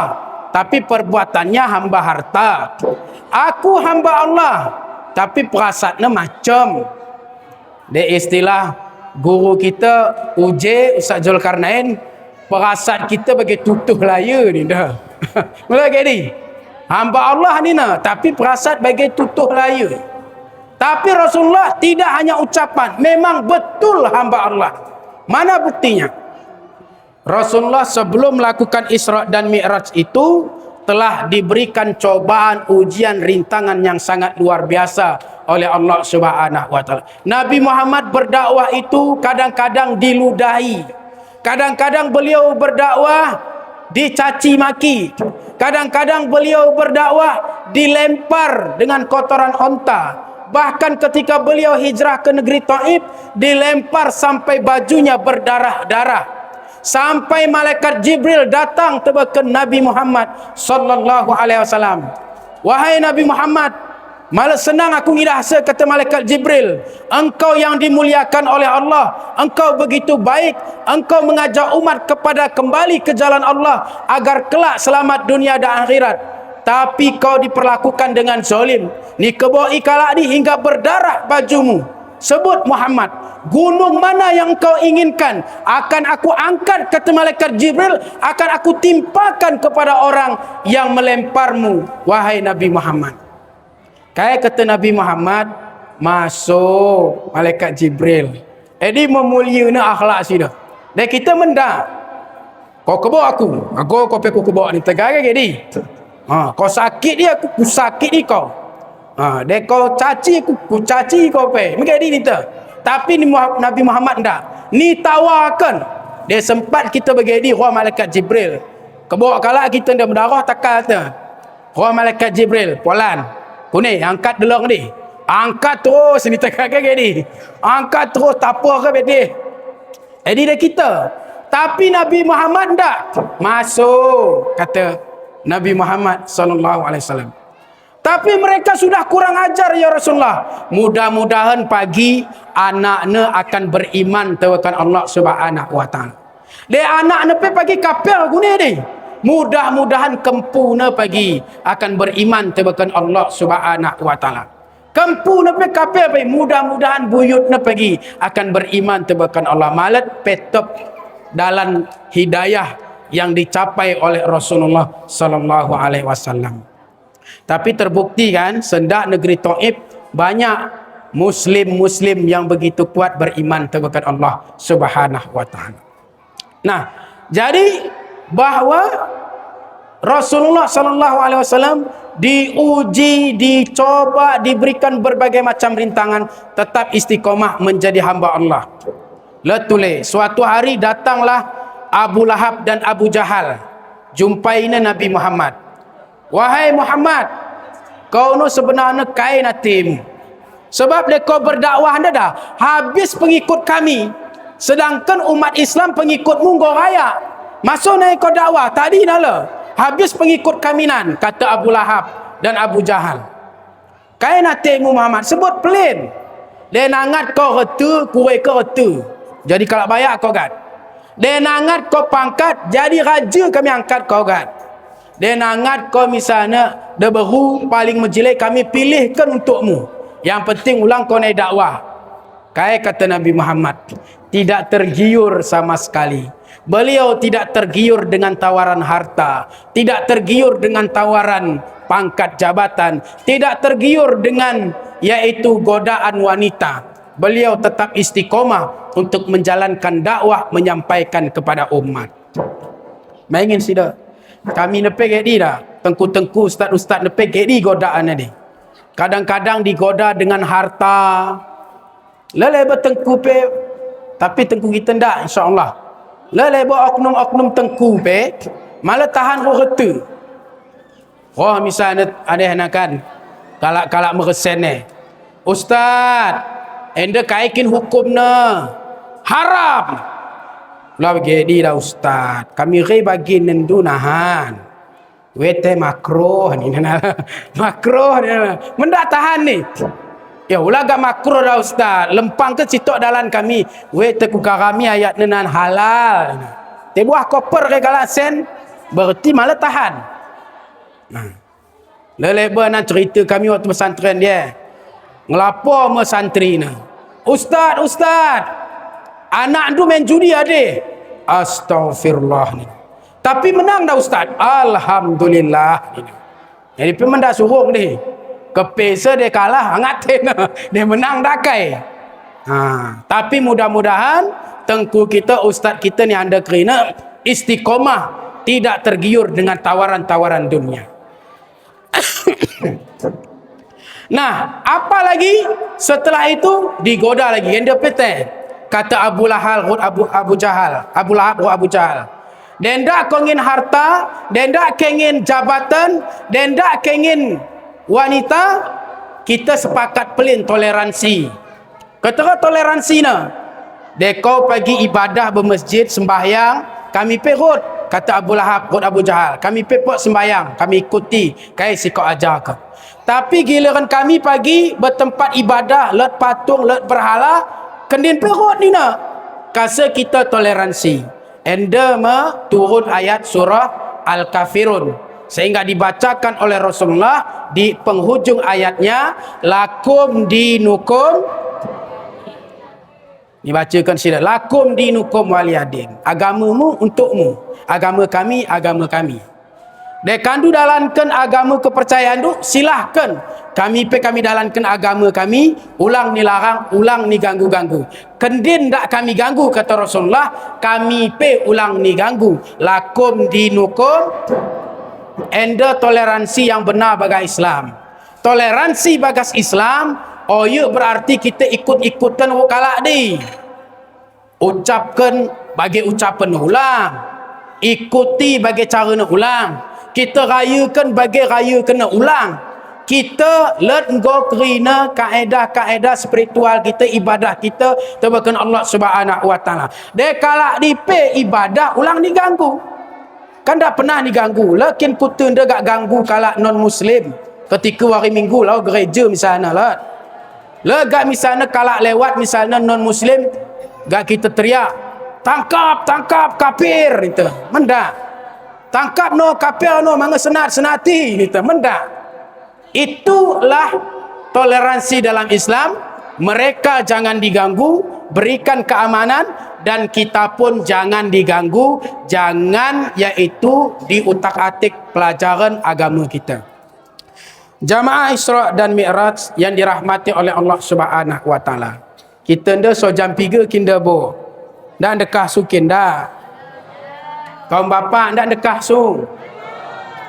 tapi perbuatannya hamba harta. Aku hamba Allah, tapi perasaannya macam. Dia istilah guru kita Uj Ustaz Zulkarnain, perasaan kita bagi tutuh laya ni dah. Mula gini, hamba Allah ni nah, tapi perasaan bagi tutuh laya. Tapi Rasulullah tidak hanya ucapan, memang betul hamba Allah. Mana buktinya? Rasulullah sebelum melakukan Isra dan Mi'raj itu telah diberikan cobaan, ujian, rintangan yang sangat luar biasa oleh Allah Subhanahu wa taala. Nabi Muhammad berdakwah itu kadang-kadang diludahi. Kadang-kadang beliau berdakwah dicaci maki. Kadang-kadang beliau berdakwah dilempar dengan kotoran onta. Bahkan ketika beliau hijrah ke negeri Taif, dilempar sampai bajunya berdarah-darah. Sampai malaikat Jibril datang tebakan Nabi Muhammad sallallahu alaihi wasallam. Wahai Nabi Muhammad, malah senang aku ngirasa, kata malaikat Jibril, engkau yang dimuliakan oleh Allah, engkau begitu baik, engkau mengajak umat kepada kembali ke jalan Allah agar kelak selamat dunia dan akhirat. Tapi kau diperlakukan dengan zalim. Ni keboi kalak ni hingga berdarah bajumu. Sebut Muhammad, gunung mana yang kau inginkan akan aku angkat, kata malaikat Jibril, akan aku timpakan kepada orang yang melemparmu, wahai Nabi Muhammad. Kayak kata Nabi Muhammad, masuk malaikat Jibril. Jadi memuliakan akhlak sida. Dan kita mendak. Kau kebok aku kau pergi kebok ni tegak jadi. Kau sakit dia, aku sakit ni kau. Dia kau caci, aku caci kau pe. Mungkin dia. Tapi Nabi Muhammad enggak. ni tawarkan. Dia sempat kita bagi roh malaikat Jibril. Kebawa kala kita dah mendarah takal tu. Roh malaikat Jibril, polan. Kuning, angkat delong ni. Angkat terus ni takkan ni. Angkat terus tak apa ke bedih. Jadi dah kita. Tapi Nabi Muhammad tak masuk, kata Nabi Muhammad sallallahu alaihi wasallam. Tapi mereka sudah kurang ajar ya Rasulullah. Mudah-mudahan pagi anaknya akan beriman tawakan Allah Subhanahu wa taala. Dia anaknya pagi kafir guna ni. Mudah-mudahan kempuna pagi akan beriman tawakan Allah Subhanahu wa taala. Kempuna kafir pagi mudah-mudahan buyutnya pagi akan beriman tawakan Allah. Malat petop dalam hidayah yang dicapai oleh Rasulullah sallallahu alaihi wasallam. Tapi terbukti kan sendak negeri Taif banyak muslim-muslim yang begitu kuat beriman kepada Allah Subhanahu wa taala. Nah, jadi bahawa Rasulullah sallallahu alaihi wasallam diuji, dicoba, diberikan berbagai macam rintangan, tetap istiqomah menjadi hamba Allah. Letule, suatu hari datanglah Abu Lahab dan Abu Jahal jumpaina Nabi Muhammad. Wahai Muhammad, kau nu sebenarnya kain atim. Sebab mereka berdakwah dah habis pengikut kami. Sedangkan umat Islam pengikutmu kau raya. Masuk naik kau dakwah tadi nala. Habis pengikut kami nan, kata Abu Lahab dan Abu Jahal. Kain atimmu Muhammad sebut pelin. Dia nangat kau retu, kuih kau retu. Jadi kalau bayar kau gat. Dia nangat kau pangkat, jadi raja kami angkat kau gat. Dia nangat kau misalnya dia baru paling menjelek kami pilihkan untukmu. Yang penting ulang kau naik dakwah. Kayak kata Nabi Muhammad, tidak tergiur sama sekali. Beliau tidak tergiur dengan tawaran harta, tidak tergiur dengan tawaran pangkat jabatan, tidak tergiur dengan yaitu godaan wanita. Beliau tetap istiqomah untuk menjalankan dakwah, menyampaikan kepada umat. Main sida. Kami nepek di dah. Tengku-tengku ustaz-ustaz nepek di godaan ni. Kadang-kadang digoda dengan harta. Lelai bertengku pe. Tapi tengku kita ndak insya-Allah. Lelai ber oknum-oknum tengku pe. Malah tahan roh retu. Wah misalnya ada hanakan. Kalak-kalak meresen ni. Ustaz, anda kaikin hukumnya. Haram. Lah begini dah ustaz. Kami rei bagi nendu nahan. Wete makro ni nana. Makro ni nana. Mendak tahan ni. Ya ulah gak makro dah ustaz. Lempang ke sitok dalan kami. Wete ku kami ayat nenan halal. Te buah koper ke galasen. Berarti malah tahan. Nah. Lelebar nak cerita kami waktu pesantren dia. Ngelapor me santri na. Ustaz, ustaz. Anak tu main judi adik. Astaghfirullah ni. Tapi menang dah ustaz. Alhamdulillah. Jadi pun dah suruh ni. Kepesa dia kalah, ngatin. Dia menang dah kai. Tapi mudah-mudahan tengku kita, ustaz kita ni anda kerana istiqomah, tidak tergiur dengan tawaran-tawaran dunia. Nah, apa lagi setelah itu digoda lagi. Yang dia peteh. Kata Abu Lahab, Abu Jahal, Abu Lahab, Abu Jahal. Dan tak kengin harta, dan tak kengin jabatan, dan tak kengin wanita. Kita sepakat pelin toleransi. Kata toleransi na. Dekau pagi ibadah bermasjid sembahyang, kami perut. Kata Abu Lahab, Abu Jahal, kami perut sembahyang, kami ikuti. Kai si kau ajar ke. Tapi giliran kami pagi bertempat ibadah, let patung, let berhala. Kendin perut ni nak. Kasa kita toleransi. Enda turun ayat surah Al-Kafirun. Sehingga dibacakan oleh Rasulullah di penghujung ayatnya. Lakum dinukum. Dibacakan sila. Lakum dinukum waliyadin. Agamamu untukmu. Agama kami, agama kami. Dekandu dalankan agama kepercayaan tu silahkan. Kami dalankan agama kami, ulang ni larang, ulang ni ganggu-ganggu. Kendin tak kami ganggu kata Rasulullah, kami ulang ni ganggu. Lakum dinukum. Enda toleransi yang benar bagi Islam. Toleransi bagi Islam, oh ya berarti kita ikut-ikutan wakalak di. Ucapkan bagi ucapan ulang, ikuti bagi cara nak ulang, kita rayakan bagi raya kena ulang. Kita let go kerana kaedah-kaedah spiritual kita, ibadah kita tebakan Allah Subhanahu wa taala. Dia kalau dipe ibadah ulang diganggu. Kan tak pernah diganggu. Lakin kutu dia gak ganggu kalau non muslim. Ketika hari Minggu lah gereja misalnya lah. Lega misalnya kalau lewat misalnya non muslim gak kita teriak tangkap kafir itu. Mendak. Tangkap no kafir no manga senati itu. Mendak. Itulah toleransi dalam Islam. Mereka jangan diganggu, berikan keamanan, dan kita pun jangan diganggu, jangan yaitu diutak-atik pelajaran agama kita. Jamaah Isra dan Mi'raj yang dirahmati oleh Allah Subhanahu wa taala. Kita nda so jam 3 kinda bo. Dan dekah sukin dah. Kaum bapa ndak dekah su.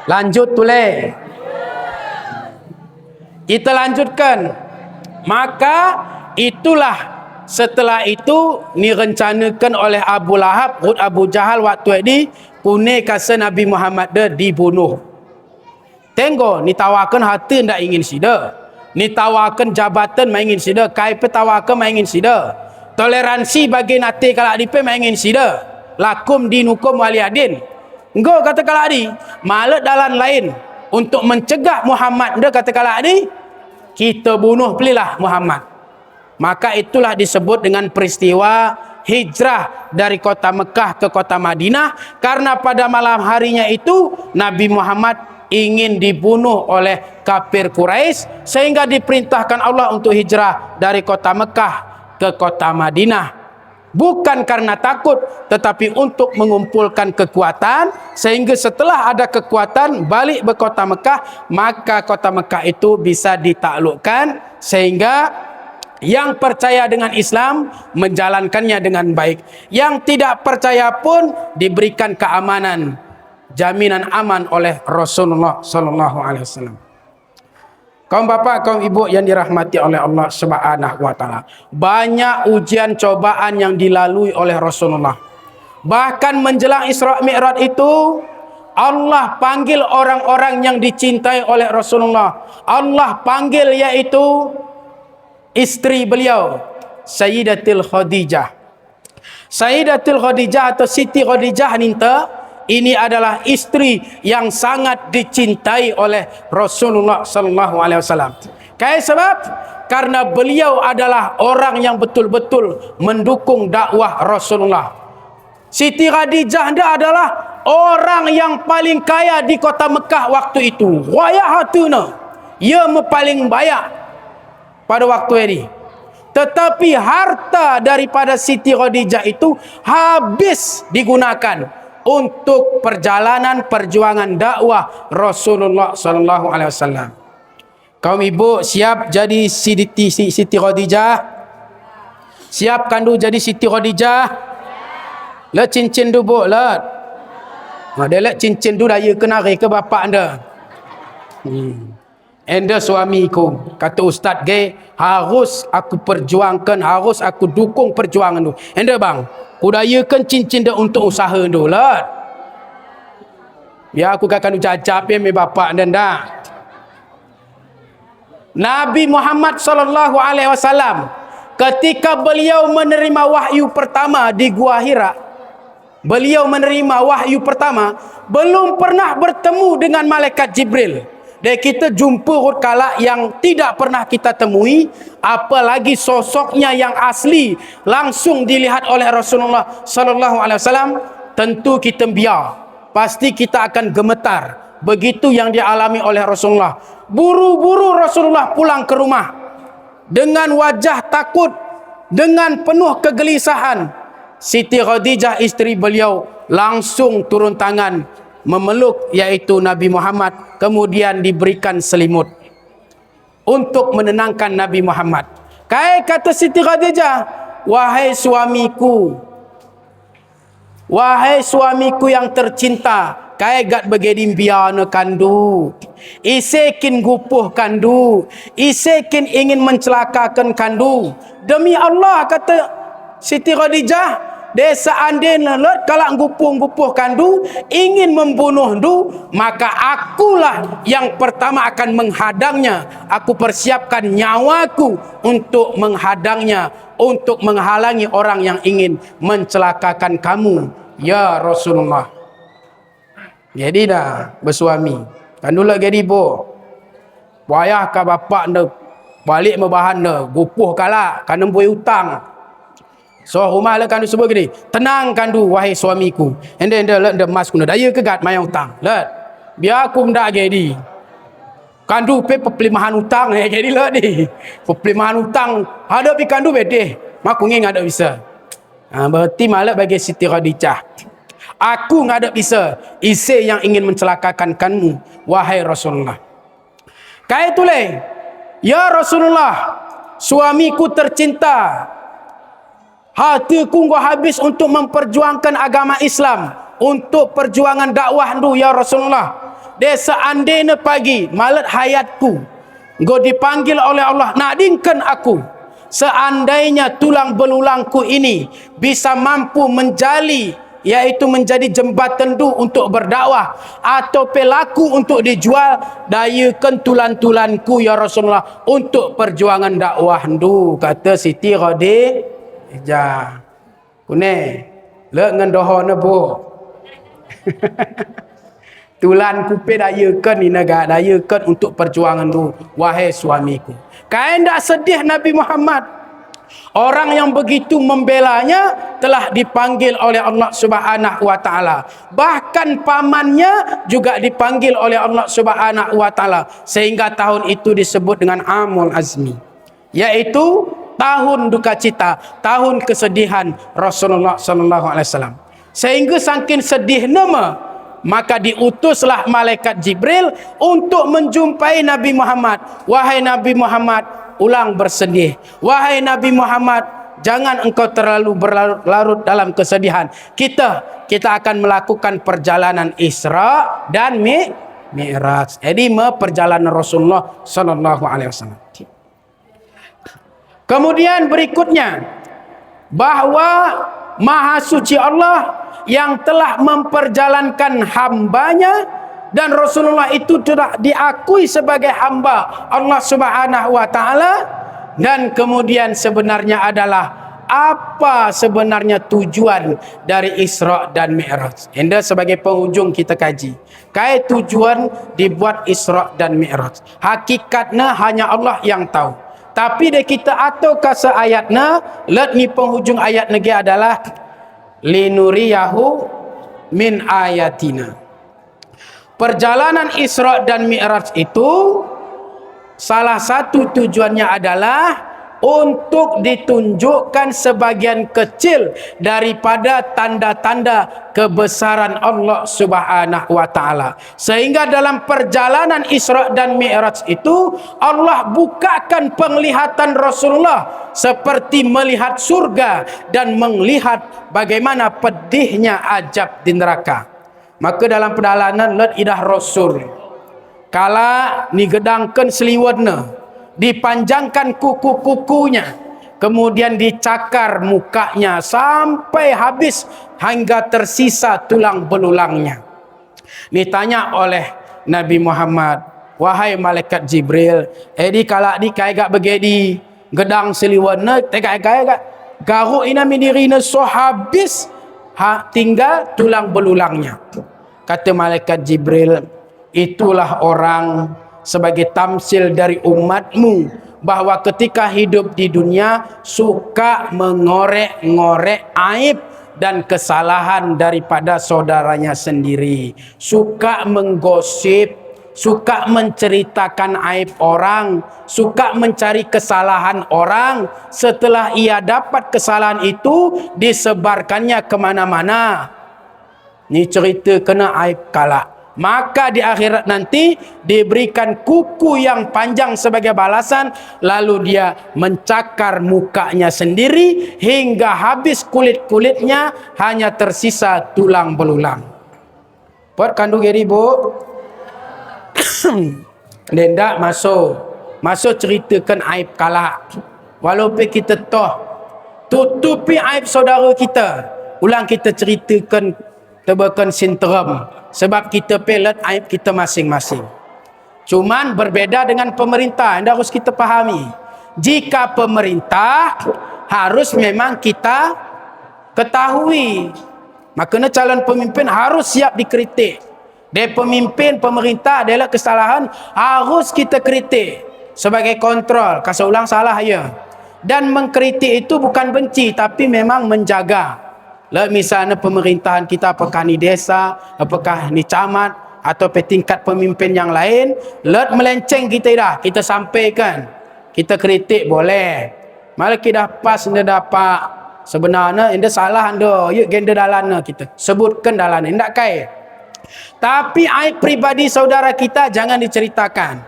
Lanjut tulis. Kita lanjutkan. Maka itulah setelah itu direncanakan oleh Abu Lahab, Abu Jahal waktu ini punai kasa Nabi Muhammad dia dibunuh. Tengok, ni tawarkan harta ndak ingin sida. Ni tawarkan jabatan main ingin sida, kai petawarkan main ingin sida. Toleransi bagi nate kalau dipe main ingin sida. Lakum dinukum waliyadin. Engkau kata kalau di, malah dalam lain untuk mencegah Muhammad dia kata kalau ni kita bunuh belilah Muhammad. Maka itulah disebut dengan peristiwa hijrah dari kota Mekah ke kota Madinah, karena pada malam harinya itu Nabi Muhammad ingin dibunuh oleh kafir Quraisy, sehingga diperintahkan Allah untuk hijrah dari kota Mekah ke kota Madinah. Bukan karena takut, tetapi untuk mengumpulkan kekuatan, sehingga setelah ada kekuatan balik ke kota Mekah, maka kota Mekah itu bisa ditaklukkan, sehingga yang percaya dengan Islam menjalankannya dengan baik, yang tidak percaya pun diberikan keamanan, jaminan aman oleh Rasulullah sallallahu alaihi wasallam. Kaum bapa, kaum ibu yang dirahmati oleh Allah Subhanahu wa taala. Banyak ujian cobaan yang dilalui oleh Rasulullah. Bahkan menjelang Isra Mi'raj itu Allah panggil orang-orang yang dicintai oleh Rasulullah. Allah panggil yaitu isteri beliau, Sayyidatul Khadijah. Sayyidatul Khadijah atau Siti Khadijah ninta, ini adalah istri yang sangat dicintai oleh Rasulullah sallallahu alaihi wasallam. Sebab karena beliau adalah orang yang betul-betul mendukung dakwah Rasulullah. Siti Khadijah dia adalah orang yang paling kaya di kota Mekah waktu itu. Waya hatuna, ia paling banyak pada waktu ini. Tetapi harta daripada Siti Khadijah itu habis digunakan untuk perjalanan perjuangan dakwah Rasulullah sallallahu alaihi wasallam. Kaum ibu siap jadi Siti Khadijah? Siap kandu jadi Siti Khadijah? Le cincin du bu le. Ada le cincin du daya kenari ke bapa anda. Anda suamiku, kata ustaz gay, harus aku perjuangkan, harus aku dukung perjuangan tu. Anda bang, kudayakan cincin dia untuk usaha tu lah. Ya aku akan ucap ya me bapak dan dah. Nabi Muhammad sallallahu alaihi wasallam ketika beliau menerima wahyu pertama di Gua Hira, beliau menerima wahyu pertama belum pernah bertemu dengan malaikat Jibril. Dan kita jumpa kala yang tidak pernah kita temui, apalagi sosoknya yang asli langsung dilihat oleh Rasulullah sallallahu alaihi wasallam, tentu kita biar, pasti kita akan gemetar. Begitu yang dialami oleh Rasulullah. Buru-buru Rasulullah pulang ke rumah dengan wajah takut, dengan penuh kegelisahan. Siti Khadijah isteri beliau langsung turun tangan memeluk yaitu Nabi Muhammad, kemudian diberikan selimut untuk menenangkan Nabi Muhammad. Kata Siti Khadijah, wahai suamiku yang tercinta, gat begedim biana kandu, isekin gupuh kandu, isekin ingin mencelakakan kandu. Demi Allah, kata Siti Khadijah dia seandainya kalau gupuh-gupuh kandu ingin membunuh du, maka akulah yang pertama akan menghadangnya. Aku persiapkan nyawaku untuk menghadangnya, untuk menghalangi orang yang ingin mencelakakan kamu, ya Rasulullah. Jadi dah bersuami. Kandu lah jadi bo. Wayah ka bapak ne balik membahan ne, gupuh kala kan boleh hutang. So rumah lah kandu sebut gini, tenang kandu wahai suamiku. Ende let mas kuna daya kegat mayang hutang. Let. Biar aku ndak jadi. Kandu pe pepelimahan hutang jadi let ni. Pepelimahan hutang ada pi kandu bedeh. Maku nging ada bisa. Berarti malah bagi Siti Khadijah. Aku ngada bisa isi yang ingin mencelakakan kamu wahai Rasulullah. Kaya tu le. Ya Rasulullah, suamiku tercinta. Hatiku gua habis untuk memperjuangkan agama Islam, untuk perjuangan dakwah tu ya Rasulullah. Dia seandainya pagi malat hayatku gua dipanggil oleh Allah nadingkan aku, seandainya tulang belulangku ini bisa mampu menjali, yaitu menjadi jembatan tu untuk berdakwah atau pelaku untuk dijual, dayakan tulan-tulanku ya Rasulullah untuk perjuangan dakwah tu, kata Siti Khadijah. Kune le ngan doho ne bo. Tulan kupe dayakan ni negara, dayakan untuk perjuangan tu wahai suamiku. Kain tak sedih Nabi Muhammad, orang yang begitu membelanya telah dipanggil oleh Allah Subhanahu wa taala. Bahkan pamannya juga dipanggil oleh Allah Subhanahu wa taala, sehingga tahun itu disebut dengan Amul Azmi, yaitu tahun duka cita, tahun kesedihan Rasulullah sallallahu alaihi wasallam. Sehingga saking sedih nama, maka diutuslah malaikat Jibril untuk menjumpai Nabi Muhammad. Wahai Nabi Muhammad, ulang bersedih. Wahai Nabi Muhammad, jangan engkau terlalu berlarut dalam kesedihan. Kita akan melakukan perjalanan Isra dan Mi'raj. Jadi perjalanan Rasulullah sallallahu alaihi wasallam. Kemudian berikutnya, bahawa Maha Suci Allah yang telah memperjalankan hambanya, dan Rasulullah itu telah diakui sebagai hamba Allah Subhanahu wa taala. Dan kemudian sebenarnya adalah apa sebenarnya tujuan dari Isra dan Mi'raj. Anda sebagai penghujung kita kaji. Kait tujuan dibuat Isra dan Mi'raj. Hakikatnya hanya Allah yang tahu. Tapi dia kita atau kasa ayatna, let ni penghujung ayat lagi adalah linuriyahu min ayatina. Perjalanan Isra dan Mi'raj itu salah satu tujuannya adalah untuk ditunjukkan sebagian kecil daripada tanda-tanda kebesaran Allah Subhanahu wa taala. Sehingga dalam perjalanan Isra dan Mi'raj itu Allah bukakan penglihatan Rasulullah seperti melihat surga dan melihat bagaimana pedihnya azab di neraka. Maka dalam perjalanan let idah Rasul kala nigedangkan seliwatna, dipanjangkan kuku-kukunya, kemudian dicakar mukanya sampai habis hingga tersisa tulang belulangnya. Ditanya oleh Nabi Muhammad, wahai malaikat Jibril, di kala di kai gak begedi gedang seliwana tekai gak garuk ina minirina so habis tinggal tulang belulangnya. Kata malaikat Jibril, itulah orang sebagai tamsil dari umatmu, bahwa ketika hidup di dunia suka mengorek-ngorek aib dan kesalahan daripada saudaranya sendiri, suka menggosip, suka menceritakan aib orang, suka mencari kesalahan orang. Setelah ia dapat kesalahan itu, disebarkannya kemana-mana. Ini cerita kena aib kalak. Maka di akhirat nanti diberikan kuku yang panjang sebagai balasan, lalu dia mencakar mukanya sendiri hingga habis kulit-kulitnya, hanya tersisa tulang belulang. Buat kandung geri bu. Dendak masuk ceritakan aib kalak. Walaupun kita tutupi aib saudara kita. Ulang kita ceritakan tebakan sintrom. Sebab kita pelet aib kita masing-masing. Cuman berbeza dengan pemerintah. Yang harus kita pahami. Jika pemerintah harus memang kita ketahui. Makanya calon pemimpin harus siap dikritik. Dia pemimpin pemerintah adalah kesalahan harus kita kritik sebagai kontrol. Kasih ulang salah ya. Dan mengkritik itu bukan benci tapi memang menjaga. Lah misalnya pemerintahan kita apakah ni desa, apakah ni camat atau tingkat pemimpin yang lain, let melenceng kita dah, kita sampaikan. Kita kritik boleh. Malah kita pas anda dapat sebenarnya anda salah anda, yuk gender dalana kita. Sebutkan dalana, ndak kai. Tapi aib pribadi saudara kita jangan diceritakan.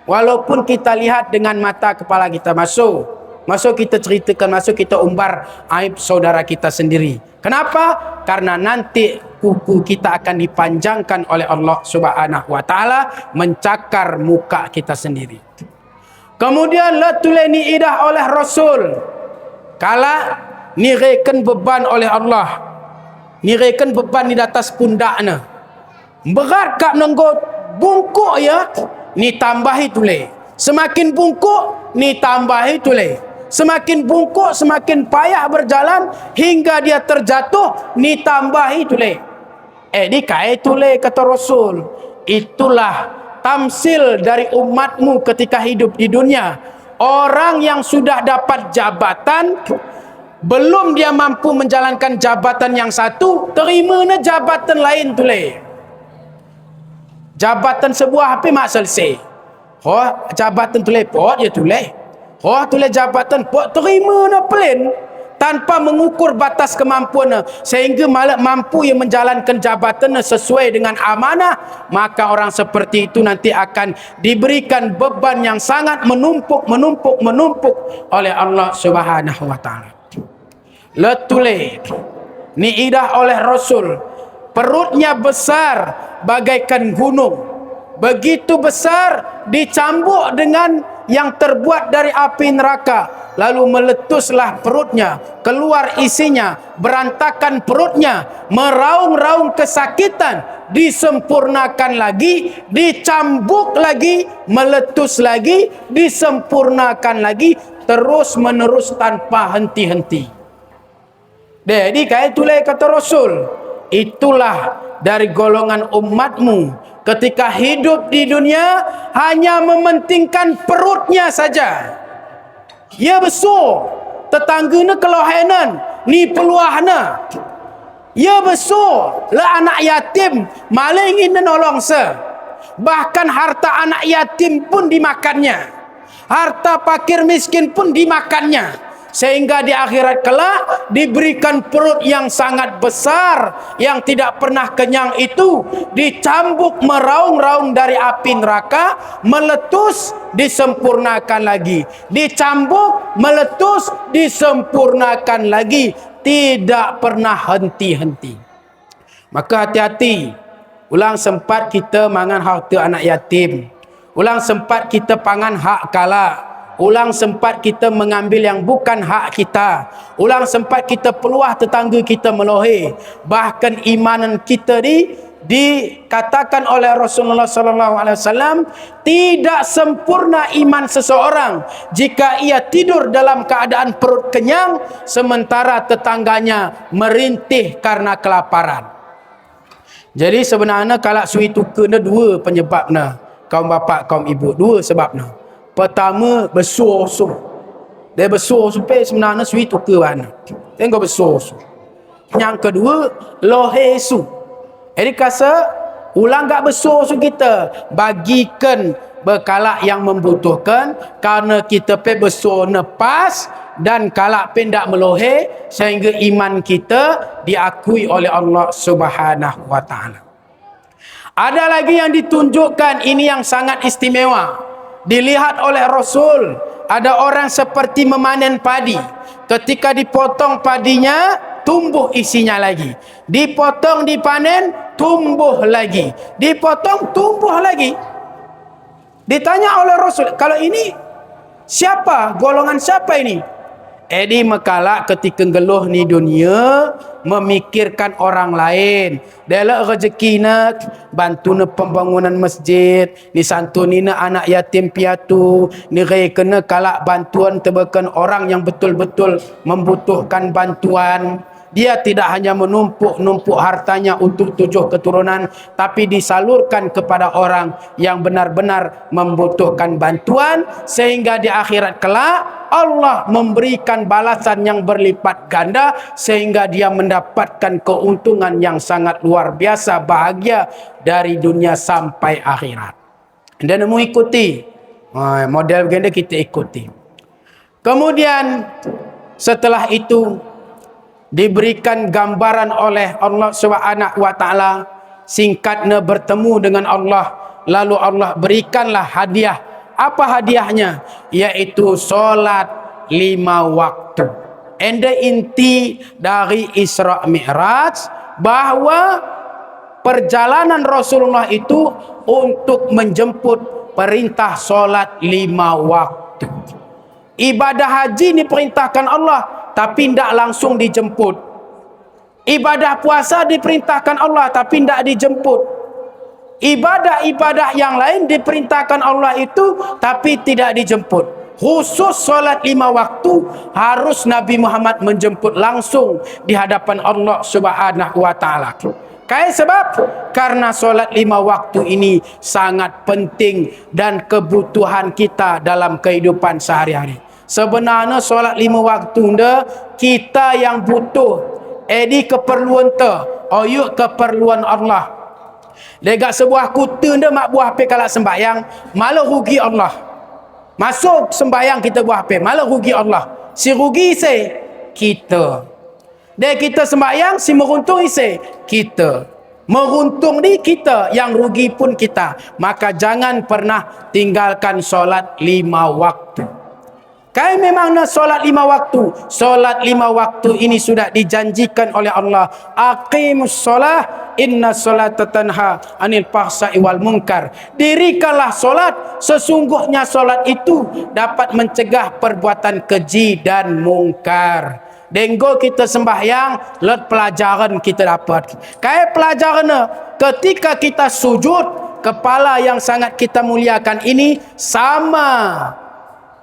Walaupun kita lihat dengan mata kepala kita masuk kita ceritakan, masuk kita umbar aib saudara kita sendiri. Kenapa? Karena nanti kuku kita akan dipanjangkan oleh Allah Subhanahu wa taala mencakar muka kita sendiri. Kemudian la tulani idah oleh Rasul. Kala nireken beban oleh Allah. Nireken beban di atas pundaknya. Berat kak nenggo bungkuk ya, ni tambahi tule. Semakin bungkuk, ni tambahi tule. Semakin bungkuk, semakin payah berjalan hingga dia terjatuh, ni tambahi tule. Di kai tule kata Rasul. Itulah tamsil dari umatmu ketika hidup di dunia. Orang yang sudah dapat jabatan, belum dia mampu menjalankan jabatan yang satu, terima jabatan lain tule. Jabatan sebuah apa mak selesai. Jabatan tule pot ya tule. Tule jabatan pot terima na plan tanpa mengukur batas kemampuan sehingga malah mampu yang menjalankan jabatan sesuai dengan amanah, maka orang seperti itu nanti akan diberikan beban yang sangat menumpuk oleh Allah Subhanahu wa taala. Letule ni idah oleh Rasul. Perutnya besar bagaikan gunung. Begitu besar dicambuk dengan yang terbuat dari api neraka. Lalu meletuslah perutnya. Keluar isinya. Berantakan perutnya. Meraung-raung kesakitan. Disempurnakan lagi. Dicambuk lagi. Meletus lagi. Disempurnakan lagi. Terus menerus tanpa henti-henti. Jadi kayak itulah kata Rasul. Itulah dari golongan umatmu ketika hidup di dunia hanya mementingkan perutnya saja. Ya besar tetanggana kelohenan ni peluahna. Ya besar lah anak yatim malah ingin nolong se. Bahkan harta anak yatim pun dimakannya. Harta fakir miskin pun dimakannya. Sehingga di akhirat kelak diberikan perut yang sangat besar yang tidak pernah kenyang itu dicambuk meraung-raung dari api neraka, meletus disempurnakan lagi, dicambuk meletus disempurnakan lagi, tidak pernah henti-henti. Maka hati-hati. Ulang sempat kita mangan harta anak yatim, ulang sempat kita pangan hak kala, ulang sempat kita mengambil yang bukan hak kita. Ulang sempat kita peluah tetangga kita melohe. Bahkan imanan kita dikatakan oleh Rasulullah sallallahu alaihi wasallam, tidak sempurna iman seseorang jika ia tidur dalam keadaan perut kenyang sementara tetangganya merintih karena kelaparan. Jadi sebenarnya kalau sui tuka ada dua penyebabnya. Kaum bapa, kaum ibu, dua sebabnya. Pertama, besar-besar. Dia besar-besar sebenarnya sui tuka mana. Tengok besar-besar. Yang kedua, lohesu. Jadi kasa, ulang tak besar-besar kita. Bagikan berkalak yang membutuhkan. Karena kita besar nepas. Dan kalak pendak melohe. Sehingga iman kita diakui oleh Allah Subhanahu wa ta'ala. Ada lagi yang ditunjukkan, ini yang sangat istimewa. Dilihat oleh Rasul, ada orang seperti memanen padi. Ketika dipotong padinya, tumbuh isinya lagi. Dipotong, dipanen, tumbuh lagi. Dipotong, tumbuh lagi. Ditanya oleh Rasul, kalau ini siapa? Golongan siapa ini? Edi mekalak ketika geluh ni dunia memikirkan orang lain. Delak rezeki nak bantu na pembangunan masjid, ni santuni na anak yatim piatu, ni kena kalak bantuan tebakan orang yang betul-betul membutuhkan bantuan. Dia tidak hanya menumpuk-numpuk hartanya untuk 7 keturunan, tapi disalurkan kepada orang yang benar-benar membutuhkan bantuan, sehingga di akhirat kelak Allah memberikan balasan yang berlipat ganda, sehingga dia mendapatkan keuntungan yang sangat luar biasa, bahagia dari dunia sampai akhirat. Dan mau ikuti model begini, kita ikuti. Kemudian setelah itu diberikan gambaran oleh Allah Subhanahu wa taala, singkatnya bertemu dengan Allah, lalu Allah berikanlah hadiah. Apa hadiahnya? Yaitu solat 5 waktu. Enda inti dari Isra Mi'raj bahwa perjalanan Rasulullah itu untuk menjemput perintah solat 5 waktu. Ibadah haji diperintahkan Allah, tapi tidak langsung dijemput. Ibadah puasa diperintahkan Allah, tapi tidak dijemput. Ibadah-ibadah yang lain diperintahkan Allah itu, tapi tidak dijemput. Khusus solat 5 waktu harus Nabi Muhammad menjemput langsung di hadapan Allah Subhanahu wa taala. Sebab karena solat 5 waktu ini sangat penting dan kebutuhan kita dalam kehidupan sehari-hari. Sebenarnya solat 5 waktu kita yang butuh. Edi keperluan oyuk keperluan Allah. Dekat sebuah kutu mak buah pe kalau sembahyang, malah rugi Allah. Masuk sembahyang kita buah pe, malah rugi Allah. Si rugi kita. Dek kita sembahyang si meruntung kita. Meruntung ni kita, yang rugi pun kita. Maka jangan pernah tinggalkan solat 5 waktu. Memang nak solat 5 waktu. Solat 5 waktu ini sudah dijanjikan oleh Allah. Aqimus solah, inna solata tanha anil fahsya'i wal munkar. Dirikanlah solat, sesungguhnya solat itu dapat mencegah perbuatan keji dan mungkar. Denggo kita sembahyang, let pelajaran kita dapat. Pelajaran ketika kita sujud, kepala yang sangat kita muliakan ini sama,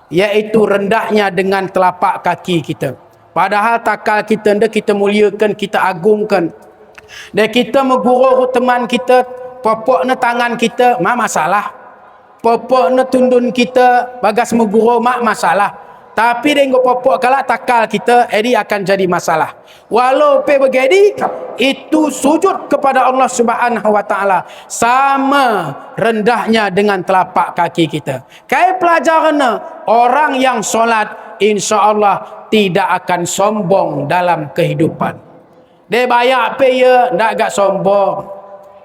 yaitu rendahnya dengan telapak kaki kita. Padahal takal kita kita muliakan, kita agungkan. Dan kita menggurau teman kita, popoknya tangan kita, mak masalah. Popoknya tundun kita, bagas menggurau, mak masalah. Tapi dengan popok kalau takal kita, ini akan jadi masalah. Walaupun begini, itu sujud kepada Allah Subhanahu wa taala sama rendahnya dengan telapak kaki kita. Pelajaran orang yang solat insya-Allah tidak akan sombong dalam kehidupan. Dia bayar pe ya ndak agak sombong.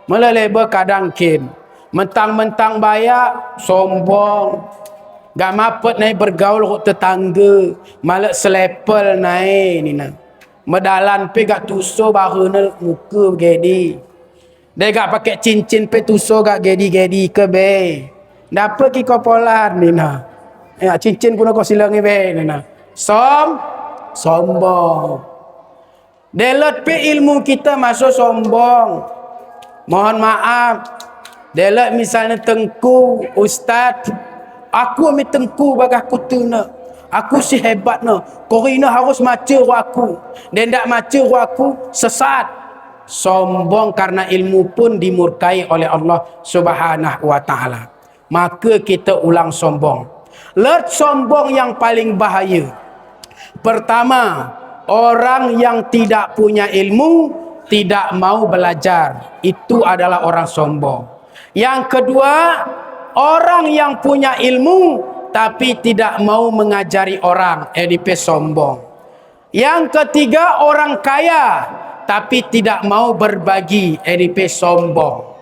Meleleba kadang kin. Mentang-mentang bayar sombong. Gak mapet naik bergaul kok tetangga, malah selepel naik ni nak. Medalan pe gak tuso baru nak muka begini. Dia gak pakai cincin pe tuso gak gedi-gedi ke be. Dapa ki kopolan ni nak. Ya cincin pun kau silang ni be ni nak. Sombong. Delat pe ilmu kita masuk sombong. Mohon maaf. Delat misalnya tengku ustaz, aku ambil tengku bagah kutuna. Aku si hebat na. Korina harus maca aku. Dan tak maca aku sesat. Sombong karena ilmu pun dimurkai oleh Allah Subhanahu wa taala. Maka kita ulang sombong. Let sombong yang paling bahaya. Pertama, orang yang tidak punya ilmu, tidak mau belajar. Itu adalah orang sombong. Yang kedua, orang yang punya ilmu tapi tidak mau mengajari orang, EDP sombong. Yang ketiga, orang kaya tapi tidak mau berbagi, EDP sombong.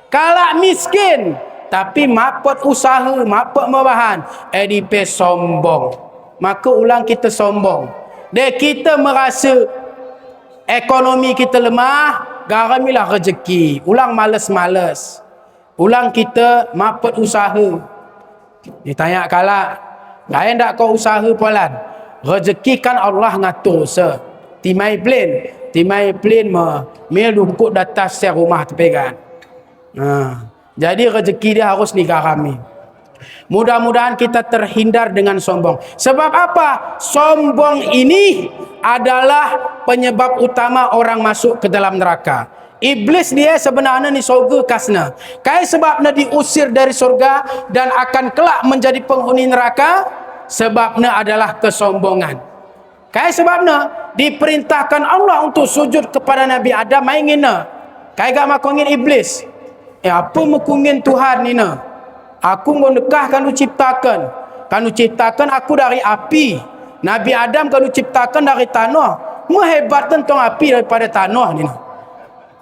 Kalau miskin tapi mapot usaha, mapot mebahan, EDP sombong. Maka ulang kita sombong. Dan kita merasa ekonomi kita lemah, garamilah rezeki. Ulang malas-malas. Ulang kita mapet usaha. Ditanya kalak, lain tak kau usaha polan? rezeki kan Allah ngatur se. Timai plane mel dukuk datas se rumah tepegan. Jadi rezeki dia harus digarami. Mudah-mudahan kita terhindar dengan sombong. Sebab apa? Sombong ini adalah penyebab utama orang masuk ke dalam neraka. Iblis dia sebenarnya ni surga kasna. Kai sebabnya diusir dari surga dan akan kelak menjadi penghuni neraka, sebabnya adalah kesombongan. Kai sebabnya diperintahkan Allah untuk sujud kepada Nabi Adam mai ngina. Kai gak makongin iblis. Apa makongin Tuhan ni na? Aku mendekah kanu ciptakan. Kanu ciptakan aku dari api. Nabi Adam kanu ciptakan dari tanah. Mu hebat tentang api daripada tanah ni.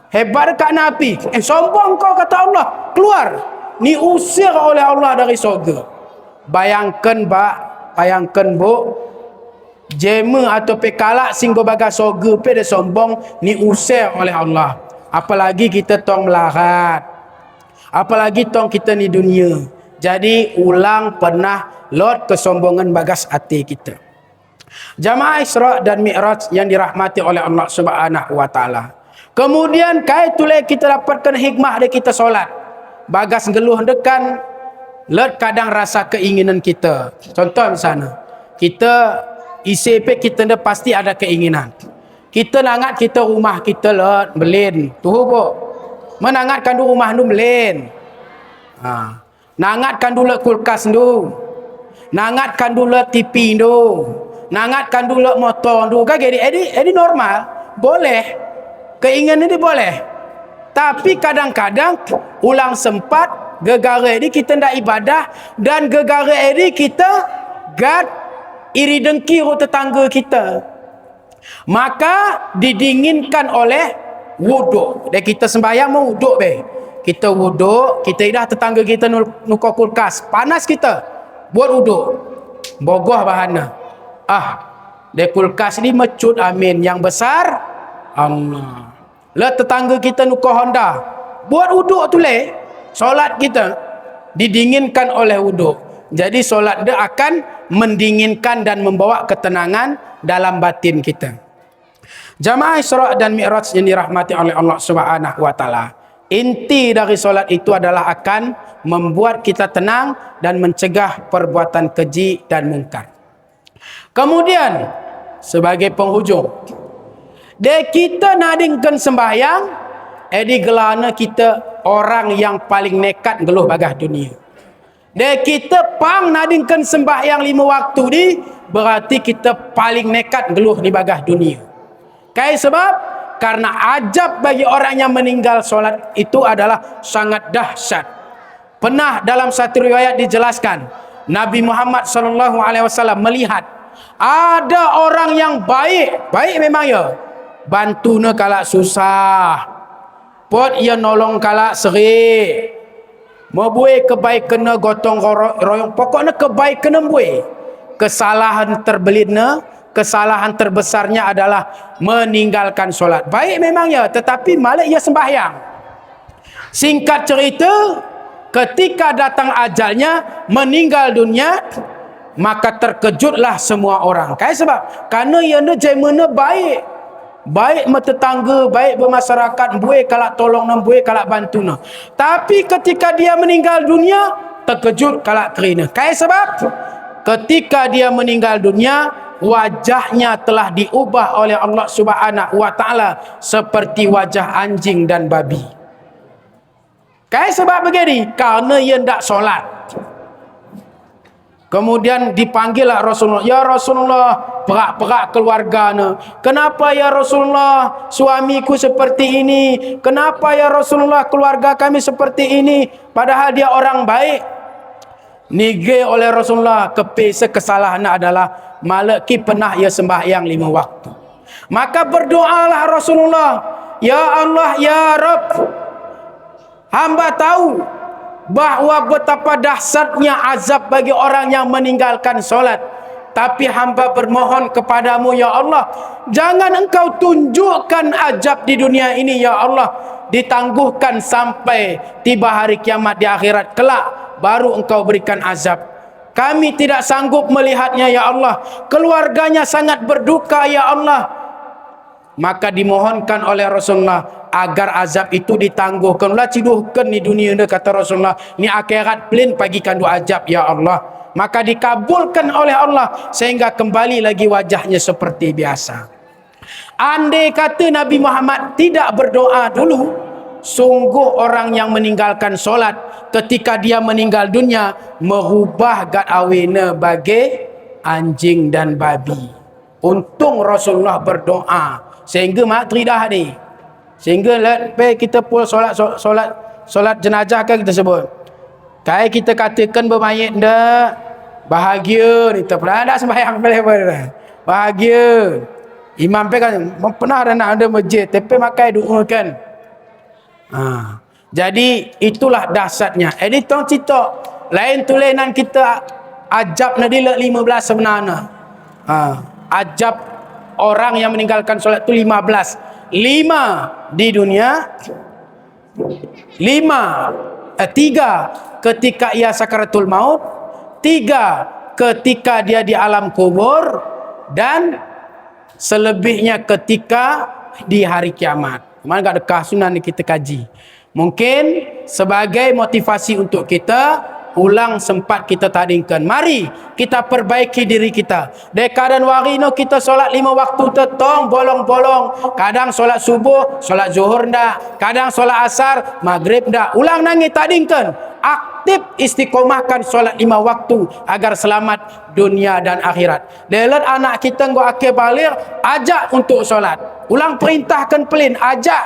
Hebat dekat api. Sombong kau kata Allah. Keluar. Ni usir oleh Allah dari surga. Bayangkan bu. Jema atau pekalak singgo baga surga pe dia sombong ni usir oleh Allah. Apalagi kita tong melarat. Apalagi tong kita ni dunia. Jadi ulang pernah lot kesombongan bagas hati kita. Jamaah Isra dan Mi'raj yang dirahmati oleh Allah Subhanahu wa taala. Kemudian kai tule kita dapatkan hikmah dari kita solat. Bagas geluh dekan lot kadang rasa keinginan kita. Contoh misalnya, kita ICP kita dah pasti ada keinginan. Kita nangat kita rumah kita lot belin. Tuh bu. Menangatkan dulu rumah nu belin. Nangatkan dulu kulkas tu. Nangatkan dulu TV tu. Nangatkan dulu motor tu. Kan jadi normal. Boleh. Keinginan ini boleh. Tapi kadang-kadang ulang sempat gegara ini kita ndak ibadah dan gegara ini kita gad iri dengki tetangga kita. Maka didinginkan oleh wuduk. Dan kita sembahyang mau wuduk be. Kita wuduk, kita idah tetangga kita nukar kulkas. Panas kita. Buat wuduk. Bogoh bahana. De kulkas ni mecut amin. Yang besar Allah. Lah tetangga kita nukar Honda. Buat wuduk tu le. Solat kita didinginkan oleh wuduk. Jadi solat dia akan mendinginkan dan membawa ketenangan dalam batin kita. Jamaah Isra dan Mi'raj yang dirahmati oleh Allah Subhanahu wa taala. Inti dari solat itu adalah akan membuat kita tenang dan mencegah perbuatan keji dan mungkar. Kemudian sebagai penghujung, kita nadingkan sembahyang, di gelana kita orang yang paling nekat geluh bagah dunia. Kita pang nadingkan sembahyang 5 waktu ni, berarti kita paling nekat geluh di bagah dunia. Sebab karena ajab bagi orang yang meninggal solat itu adalah sangat dahsyat. Pernah dalam satu riwayat dijelaskan, Nabi Muhammad SAW melihat ada orang yang baik memang ya, bantu ne kalau susah, pot ia nolong kalau serik, mau buat kebaikan ne gotong royong, pokoknya kebaikan ne buat. Kesalahan terbelit ne, kesalahan terbesarnya adalah meninggalkan solat. Baik memang ya, tetapi malah ia sembahyang. Singkat cerita, ketika datang ajalnya, meninggal dunia, maka terkejutlah semua orang. Sebab karena ia jemana baik. Baik bertetangga, baik bermasyarakat, buih kalak tolong nam, buih kalak bantu nam. Tapi ketika dia meninggal dunia, terkejut kalak kerina. Sebab ketika dia meninggal dunia, wajahnya telah diubah oleh Allah Subhanahu wa taala seperti wajah anjing dan babi. Sebab begini, karena ia tidak solat. Kemudian dipanggillah Rasulullah. Ya Rasulullah, perak-perak keluarganya. Kenapa ya Rasulullah suamiku seperti ini? Kenapa ya Rasulullah keluarga kami seperti ini? Padahal dia orang baik. Nige oleh Rasulullah, kepesa kesalahan adalah malaki pernah ia sembahyang 5 waktu. Maka berdoalah Rasulullah, ya Allah ya Rabb, hamba tahu bahwa betapa dahsyatnya azab bagi orang yang meninggalkan solat. Tapi hamba bermohon kepadamu ya Allah, jangan engkau tunjukkan azab di dunia ini ya Allah, ditangguhkan sampai tiba hari kiamat di akhirat kelak, baru engkau berikan azab. Kami tidak sanggup melihatnya ya Allah. Keluarganya sangat berduka ya Allah. Maka dimohonkan oleh Rasulullah agar azab itu ditangguhkan. Ulah ciduhkan di dunia ni, kata Rasulullah. Ni akhirat pelin pagikan dua azab ya Allah. Maka dikabulkan oleh Allah sehingga kembali lagi wajahnya seperti biasa. Andai kata Nabi Muhammad tidak berdoa dulu, sungguh orang yang meninggalkan solat ketika dia meninggal dunia merubah gad awena bagi anjing dan babi. Untung Rasulullah berdoa sehingga matri dah ni. Sehingga kita pun solat jenazah kan kita sebut. Kai kita katakan bermayit dah bahagia ni, tak pernah ada sembahyang boleh. Bahagia. Imam pe kan pernah ada nak ada masjid tapi makai doa kan. Jadi itulah dahsyatnya. Ini tong cerita lain tulenan kita ajab nadila 15 sebenarnya. Ajab orang yang meninggalkan solat tu 15. 5 di dunia, 3 ketika ia sakaratul maut, 3 ketika dia di alam kubur, dan selebihnya ketika di hari kiamat. Mana tak ada sunan ni kita kaji. Mungkin sebagai motivasi untuk kita ulang sempat kita tadingkan. Mari kita perbaiki diri kita. Dari keadaan wari no kita solat 5 waktu tetong bolong-bolong. Kadang solat subuh, solat zuhur ndak. Kadang solat asar, maghrib ndak. Ulang nangi tadingkan. Aktif istiqomahkan solat 5 waktu agar selamat dunia dan akhirat. Lelat anak kita nggo akhir balik, ajak untuk solat. Ulang perintahkan pelin, ajak.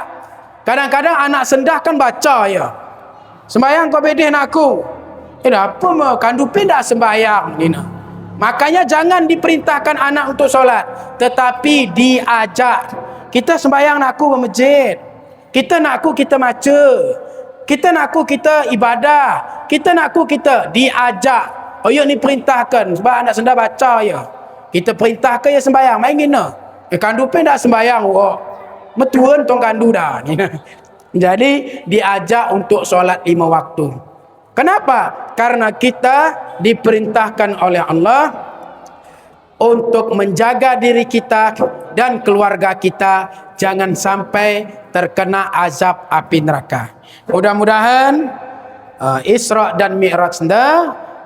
Kadang-kadang anak sendah kan baca ya. Sembayang kau bedeh nak aku. Apa mau kandupin dah sembahyang ni nak. Makanya jangan diperintahkan anak untuk solat, tetapi diajak. Kita sembahyang nak aku ke masjid. Kita nak aku kita maca. Kita nak aku kita ibadah. Kita nak aku kita diajak. Oh ya ni perintahkan sebab anak sendah baca ya. Kita perintahkan ya sembahyang main gina. Kandupin dah sembahyang oh. Metuan tong kandu dah ni. Jadi diajak untuk solat 5 waktu. Kenapa? Karena kita diperintahkan oleh Allah untuk menjaga diri kita dan keluarga kita jangan sampai terkena azab api neraka. Mudah-mudahan Isra dan Mi'raj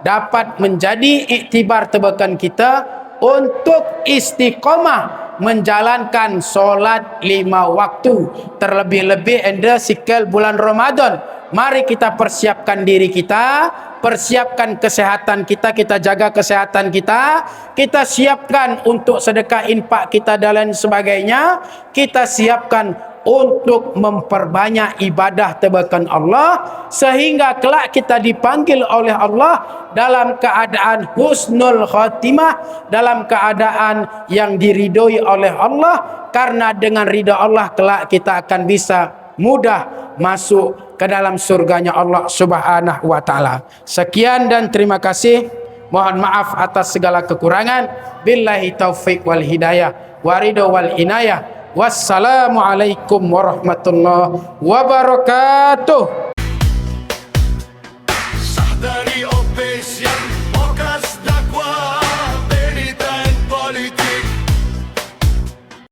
dapat menjadi iktibar tebakan kita untuk istiqomah menjalankan solat 5 waktu, terlebih-lebih anda sikal bulan Ramadan. Mari kita persiapkan diri kita, persiapkan kesehatan kita, kita jaga kesehatan kita siapkan untuk sedekah infak kita dan lain sebagainya, kita siapkan untuk memperbanyak ibadah tebakan Allah sehingga kelak kita dipanggil oleh Allah dalam keadaan husnul khatimah, dalam keadaan yang diridhoi oleh Allah, karena dengan ridha Allah kelak kita akan bisa mudah masuk ke dalam surganya Allah Subhanahu wa taala. Sekian dan terima kasih. Mohon maaf atas segala kekurangan. Billahi taufik wal hidayah wa ridha wal inayah. Wassalamualaikum warahmatullahi wabarakatuh.